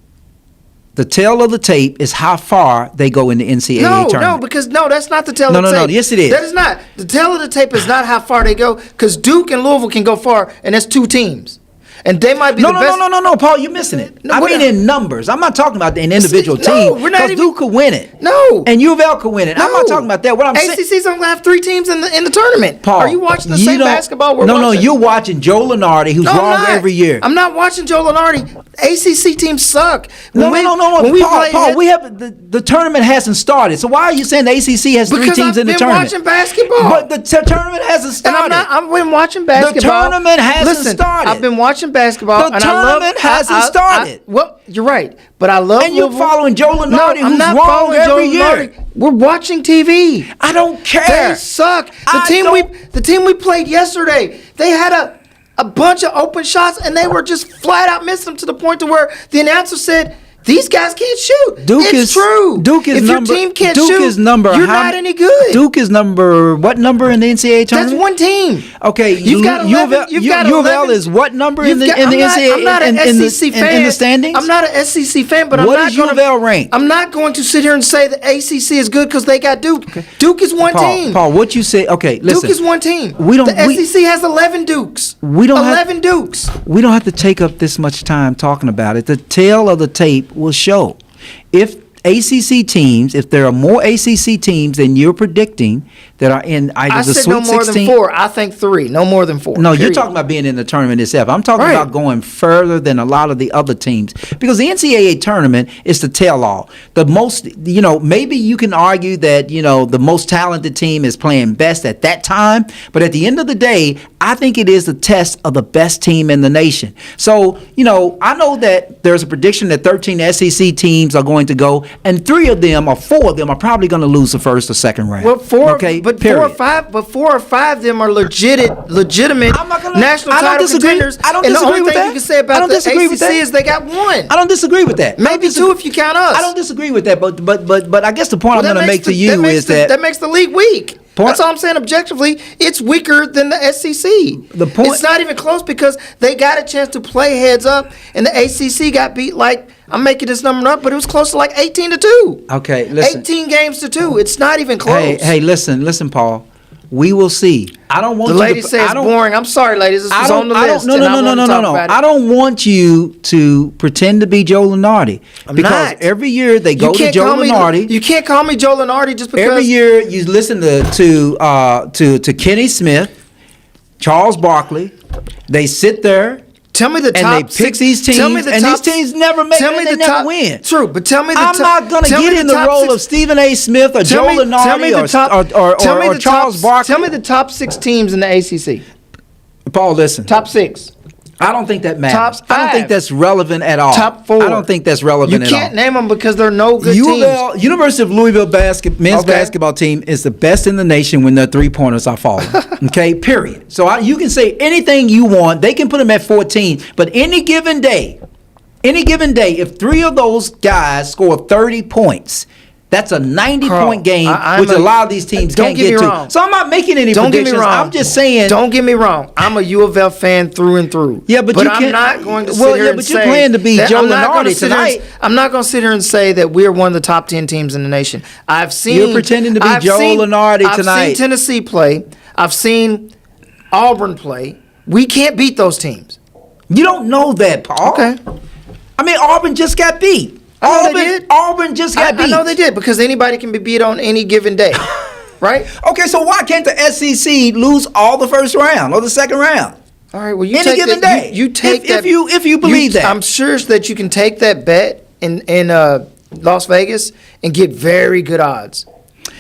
the tail of the tape is how far they go in the NCAA tournament. No, that's not the tail of the tape. No, yes it is. That is not. The tail of the tape is not how far they go, because Duke and Louisville can go far, and that's 2 teams. And they might be the best. No, Paul, you're missing it. No, I mean in numbers. I'm not talking about an individual team. Because Duke could win it. No. And U of L could win it. No. I'm not talking about that. What I'm saying, ACC's going to have 3 teams in the tournament. Paul, are you watching the same basketball we're watching? No, you're watching Joe Lunardi, who's wrong every year. I'm not watching Joe Lunardi. ACC teams suck. No. Paul, we have the tournament hasn't started. So why are you saying the ACC has 3 teams in the tournament? Because I've been watching basketball. But the tournament hasn't started. And I've been watching basketball. The tournament hasn't started. I've been watching basketball. The tournament hasn't started. Well, you're right. But I love And you're following Joe Lunardi, who's wrong every year. We're watching TV. I don't care. They suck. The team we played yesterday, they had a bunch of open shots, and they were just flat out missing them to the point to where the announcer said, these guys can't shoot. It's true. Duke is if number, your team can't Duke shoot, is number, you're not any good. Duke is what number in the NCAA tournament? That's one team. Okay, you've got 11. U of L is what number in the NCAA? I'm not an SEC fan. In the standings? I'm not an SEC fan, but what is U of L rank? I'm not going to sit here and say the ACC is good because they got Duke. Okay. Duke is one team. Paul, what you say? Okay, listen. Duke is one team. The SEC has 11 Dukes. 11 Dukes. We don't have to take up this much time talking about it. The tail of the tape will show. If ACC teams, if there are more ACC teams than you're predicting that are in either the Sweet 16. I said no more than 4. I think 3. No more than 4. No, period. You're talking about being in the tournament itself. I'm talking about going further than a lot of the other teams because the NCAA tournament is the tell-all. The most, maybe you can argue that, the most talented team is playing best at that time, but at the end of the day, I think it is the test of the best team in the nation. So, I know that there's a prediction that 13 SEC teams are going to go, and 4 of them are probably going to lose the first or second round. Well, 4 or 5 of them are legitimate national title contenders. I don't disagree with that. And the only thing you can say about the ACC is they got 1. I don't disagree with that. Maybe 2 if you count us. I don't disagree with that, but I guess the point I'm going to make to you is that makes the league weak. That's all I'm saying. Objectively, it's weaker than the SEC. It's not even close because they got a chance to play heads up, and the ACC got beat I'm making this number up, but it was close to 18-2. Okay, listen. 18 games to 2. It's not even close. Hey, listen, Paul. We will see. I don't want the ladies say it's boring. I'm sorry, ladies. This was on the list. No. I don't want you to pretend to be Joe Lunardi because every year they go to Joe Lunardi. You can't call me Joe Lunardi just because. Every year you listen to Kenny Smith, Charles Barkley. They sit there. Tell me the top and they pick these teams, these teams never make it. They never win. True, but tell me the I'm not going to get in the role of Stephen A. Smith or Joe Lunardi or Charles Barkley. Tell me the top 6 teams in the ACC. Paul, listen. Top 6. I don't think that matters. Top 5. I don't think that's relevant at all. Top 4. I don't think that's relevant at all. You can't name them because they're no good teams. University of Louisville men's basketball team is the best in the nation when their 3-pointers are falling. Okay, period. So you can say anything you want. They can put them at 14, but any given day, if 3 of those guys score 30 points, that's a 90-point game, which a lot of these teams can't get to. So I'm not making any predictions. Don't get me wrong. I'm just saying. Don't get me wrong. I'm a U of L fan through and through. Yeah, but I'm not going to sit here and say. But you're playing to be Joe Lunardi tonight. I'm not going to sit here and say that we're one of the top 10 teams in the nation. You're pretending to be Joe Lunardi tonight. I've seen Tennessee play. I've seen Auburn play. We can't beat those teams. You don't know that, Paul. Okay. I mean, Auburn just got beat. Auburn just got beat. I know they did because anybody can be beat on any given day, right? Okay, so why can't the SEC lose all the first round or the second round? All right, well, you any given day. You take that if you believe that. I'm sure that you can take that bet in Las Vegas and get very good odds.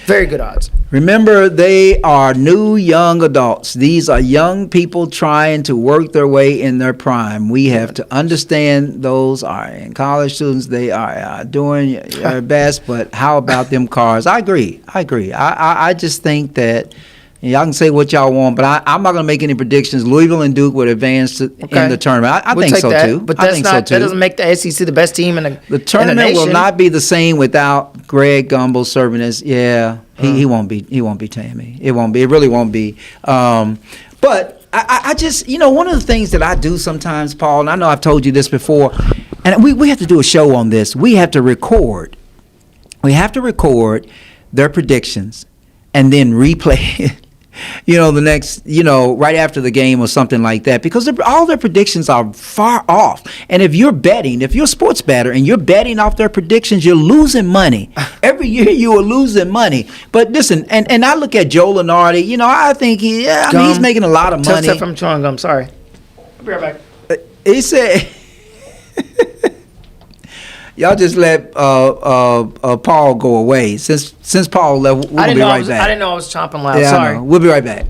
Very good odds. Remember, they are new young adults. These are young people trying to work their way in their prime. We have to understand those are in college students. They are doing their best, but how about them cars? I agree. I just think that y'all can say what y'all want, but I'm not going to make any predictions. Louisville and Duke would advance in the tournament. I think so too. But that doesn't make the SEC the best team in the tournament. Will not be the same without Greg Gumbel serving as he won't be Tammy. It won't be. It really won't be. But I just one of the things that I do sometimes, Paul, and I know I've told you this before, and we have to do a show on this. We have to record. We have to record their predictions and then replay it. The next, right after the game or something like that, because all their predictions are far off. And if you're a sports bettor and you're betting off their predictions, you're losing money. Every year you are losing money. But listen, and I look at Joe Lunardi, I think he's making a lot of money. Tell from chewing gum, sorry. I'll be right back. He said, y'all just let Paul go away. Since Paul left, we'll be right back. I didn't know I was chomping loud. Yeah, sorry. We'll be right back.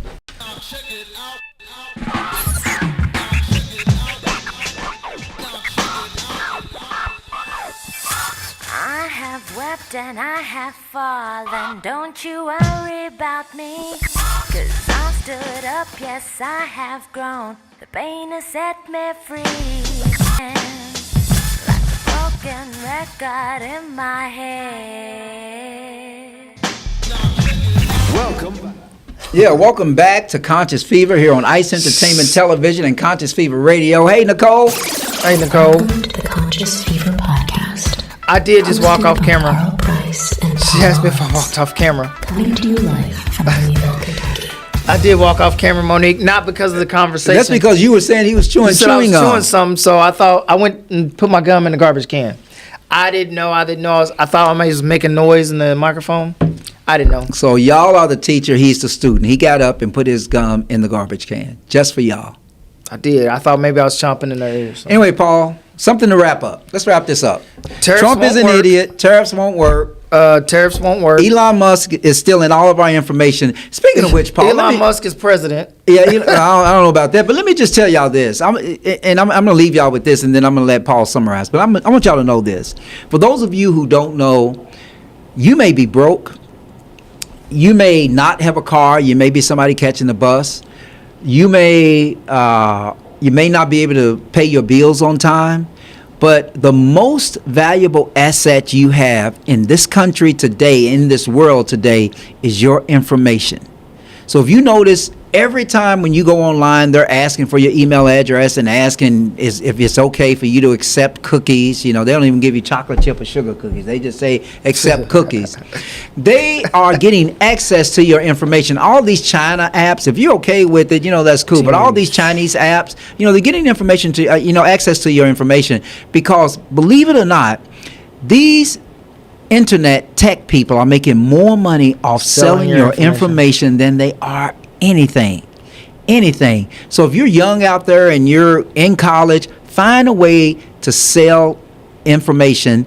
I have wept and I have fallen. Don't you worry about me. 'Cause I've stood up, yes, I have grown. The pain has set me free. And like a broken record in my head. Welcome. Yeah, welcome back to Conscious Fever here on Ice Entertainment Television and Conscious Fever Radio. Hey, Nicole. Hey, Nicole. Welcome to the Conscious Fever podcast. I did just walk off Hosted by camera. Carl Price and She Paul asked me if I Mullins. walked off camera. Coming to you live from Louisville, Kentucky. I did walk off camera, Monique, not because of the conversation. That's because you were saying he was You said I was chewing chewing gum. something, so I thought I went and put my gum in the garbage can. I didn't know. I thought I was making noise in the microphone. I didn't know. So y'all are the teacher, he's the student. He got up and put his gum in the garbage can, just for y'all. I did. I thought maybe I was chomping in their ears. Anyway, Paul, something to wrap up. Let's wrap this up. Tariffs Trump is won't an work. idiot. Tariffs won't work. Tariffs won't work. Elon Musk is stealing all of our information. Speaking of which, Paul, Elon Musk is president. Yeah, I don't know about that, but let me just tell y'all this. I'm going to leave y'all with this, and then I'm going to let Paul summarize. But I want y'all to know this. For those of you who don't know, you may be broke. You may not have a car. You may be somebody catching the bus. You may not be able to pay your bills on time. But the most valuable asset you have in this country today, in this world today, is your information. So if you notice, every time when you go online, they're asking for your email address and asking if it's okay for you to accept cookies. You know, they don't even give you chocolate chip or sugar cookies. They just say accept cookies. They are getting access to your information. All these China apps, if you're okay with it, you know, that's cool. But all these Chinese apps, you know, they're getting information to, access to your information because, believe it or not, these internet tech people are making more money off selling your information than they are anything. So if you're young out there and you're in college, find a way to sell information.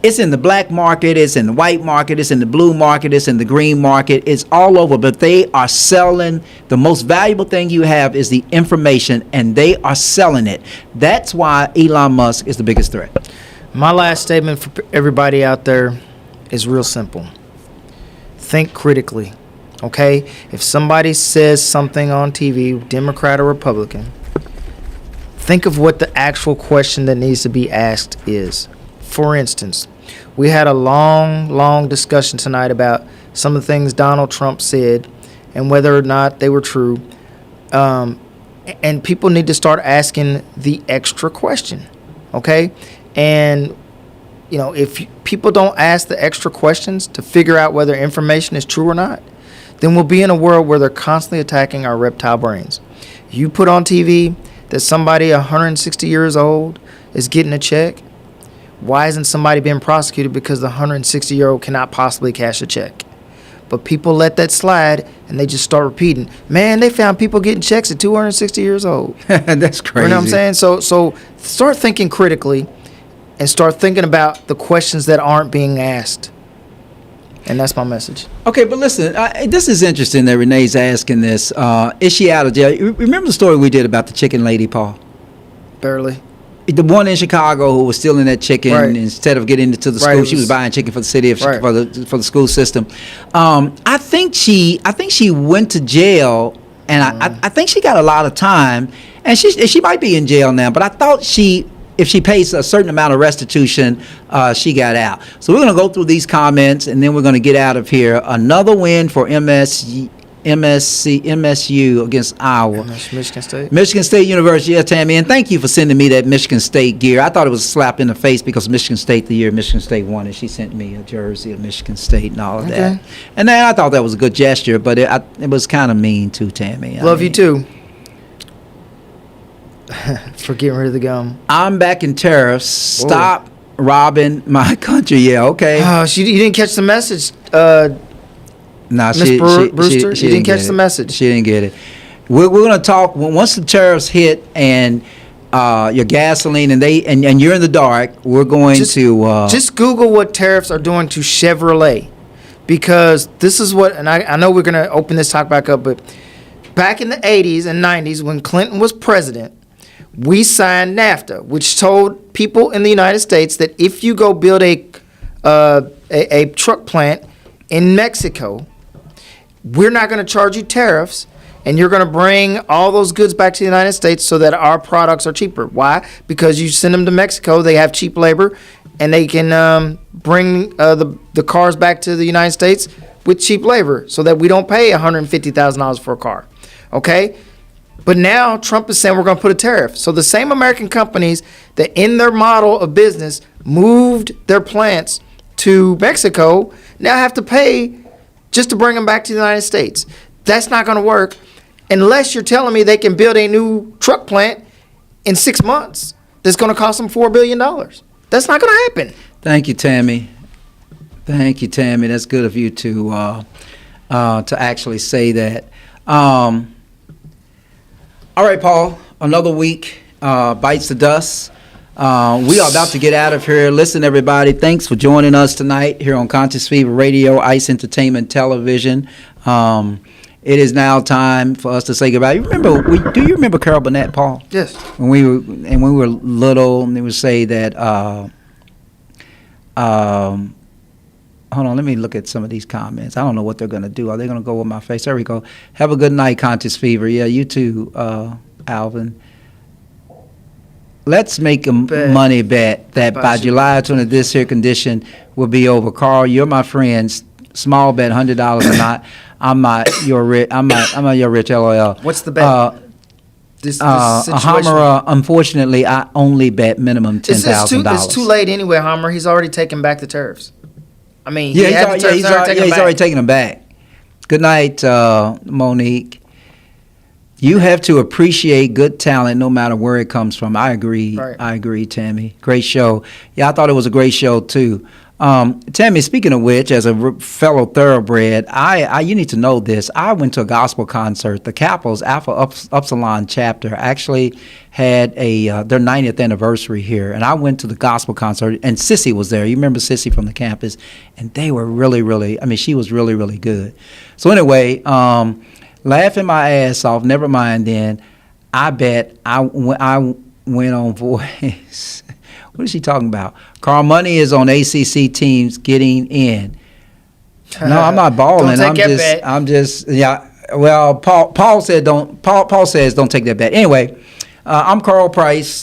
It's in the black market, it's in the white market, it's in the blue market, it's in the green market, it's all over, but they are selling. The most valuable thing you have is the information, and they are selling it. That's why Elon Musk is the biggest threat. My last statement for everybody out there is real simple. Think critically, okay? If somebody says something on TV, Democrat or Republican, think of what the actual question that needs to be asked is. For instance, we had a long discussion tonight about some of the things Donald Trump said and whether or not they were true. And people need to start asking the extra question, okay? And, you know, if people don't ask the extra questions to figure out whether information is true or not, then we'll be in a world where they're constantly attacking our reptile brains. You put on TV that somebody 160 years old is getting a check. Why isn't somebody being prosecuted because the 160-year-old cannot possibly cash a check? But people let that slide, and they just start repeating, man, they found people getting checks at 260 years old. That's crazy. You know what I'm saying? So start thinking critically and start thinking about the questions that aren't being asked. And that's my message. Okay, but listen, this is interesting that Renee's asking this. Is she out of jail? Remember the story we did about the chicken lady, Paul? Barely. The one in Chicago who was stealing that chicken, Right. instead of getting into the school, Right, she was buying chicken for the city of Right. for the school system. I think she went to jail, and I think she got a lot of time, and she might be in jail now. But I thought if she pays a certain amount of restitution, she got out. So we're going to go through these comments, and then we're going to get out of here. Another win for MSU against Iowa. That's Michigan State. Michigan State University, yeah, Tammy, and thank you for sending me that Michigan State gear. I thought it was a slap in the face because Michigan State, the year Michigan State won, and she sent me a jersey of Michigan State and all of that. Okay. And then I thought that was a good gesture, but it was kind of mean too, Tammy. Love you too. For getting rid of the gum. I'm back in tariffs. Stop robbing my country. Yeah, okay. Oh, you didn't catch the message. Nah, Miss Brewster, you didn't catch the message. She didn't get it. We're going to talk once the tariffs hit and your gasoline and you're in the dark. We're going to just Google what tariffs are doing to Chevrolet, because this is what. And I know we're going to open this talk back up, but back in the 80s and 90s when Clinton was president, we signed NAFTA, which told people in the United States that if you go build a truck plant in Mexico, we're not going to charge you tariffs, and you're going to bring all those goods back to the United States so that our products are cheaper. Why? Because you send them to Mexico, they have cheap labor, and they can bring the cars back to the United States with cheap labor so that we don't pay $150,000 for a car. Okay? But now Trump is saying we're going to put a tariff. So the same American companies that in their model of business moved their plants to Mexico now have to pay just to bring them back to the United States. That's not going to work unless you're telling me they can build a new truck plant in 6 months that's going to cost them $4 billion. That's not going to happen. Thank you, Tammy. Thank you, Tammy. That's good of you to actually say that. All right, Paul, another week bites the dust. We are about to get out of here. Listen, everybody, thanks for joining us tonight here on Conscious Fever Radio, ICE Entertainment Television. It is now time for us to say goodbye. Do you remember Carol Burnett, Paul? Yes. When we were little, and they would say that. Hold on, let me look at some of these comments. I don't know what they're going to do. Are they going to go with my face? There we go. Have a good night, Conscious Fever. Yeah, you too, Alvin. Let's make a money bet that by July 20, this here condition will be over. Carl, you're my friend. Small bet, $100 or not. I'm not your rich. I'm not your rich. LOL. What's the bet? This situation. Hammer, unfortunately, I only bet minimum $10,000. It's too late anyway, Hammer. He's already taken back the tariffs. I mean, he's already taking them back. Good night, Monique. You have to appreciate good talent no matter where it comes from. I agree. Right. I agree, Tammy. Great show. Yeah, I thought it was a great show, too. Tammy, speaking of which, as a fellow thoroughbred, you need to know this. I went to a gospel concert. The Capitals Alpha Upsilon chapter actually had their 90th anniversary here, and I went to the gospel concert, and Sissy was there. You remember Sissy from the campus, and they were really, really, she was really, really good. So anyway, laughing my ass off, never mind then, I bet I went on Voice. What is she talking about? Carl, money is on ACC teams getting in. No, I'm not balling. I'm just yeah. Well, Paul said don't. Paul says don't take that bet. Anyway, I'm Carl Price.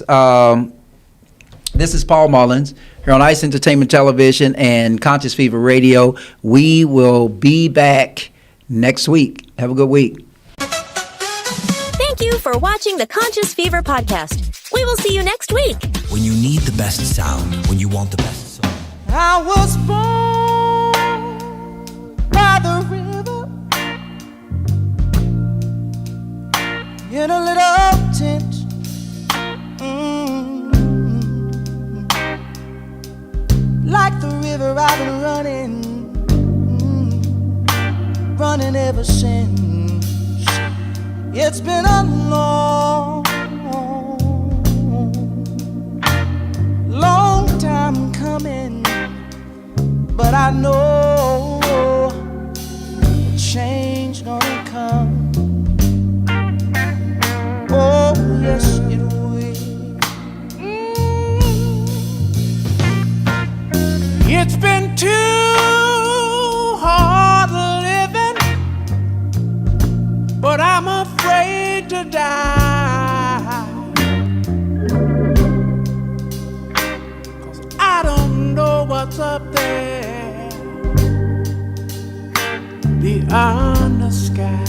This is Paul Mullins here on ICE Entertainment Television and Conscious Fever Radio. We will be back next week. Have a good week. Thank you for watching the Conscious Fever podcast. We will see you next week. When you need the best sound, when you want the best song. I was born by the river in a little tent. Like the river I've been running ever since. It's been a long time coming, but I know a change gonna come. Oh, yes, it will. It's been too hard living, but I'm afraid to die. I don't know what's up there beyond the sky.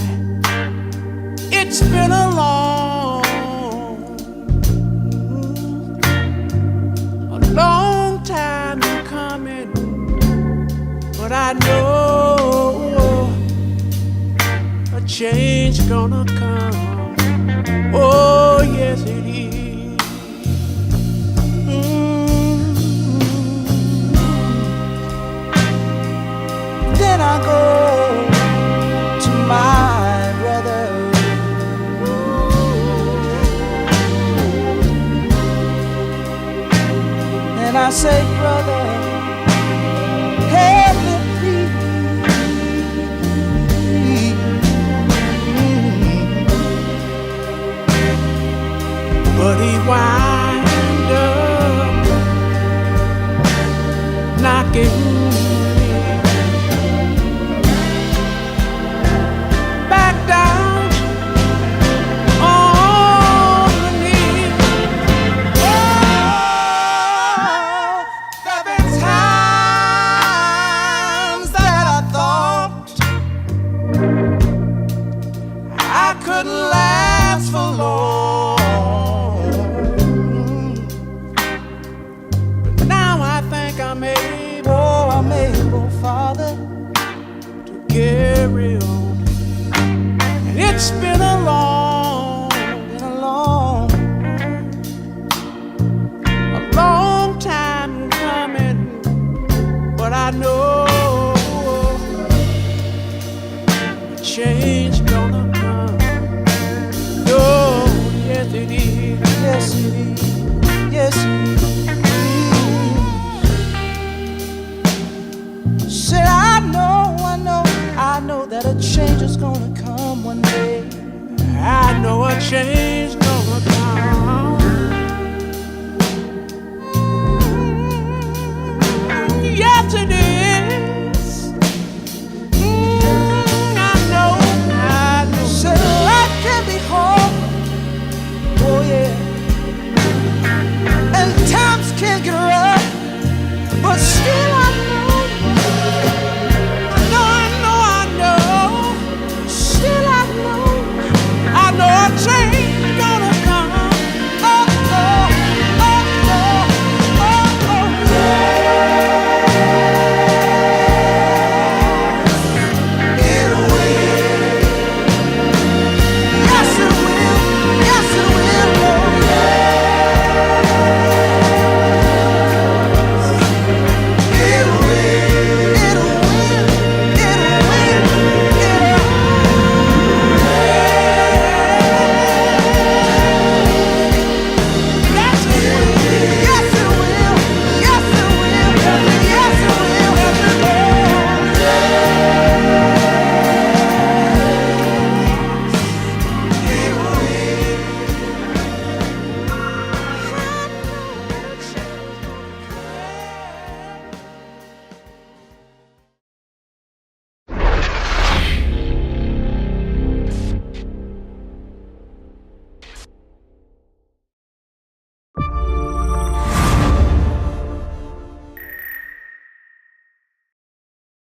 It's been a long time coming, but I know a change gonna come. Oh, yes, it is. Then I go to my brother. And I say, brother, help me please. But he wind up knocking back down carry on. And it's been a long time coming, but I know change gonna come. Oh, yes it is, yes it is, yes it is. Said I know that a change is gonna come one day. I know a change gonna come. Yes it is. I know. Said life can be hard. Oh yeah. And times can get rough, but still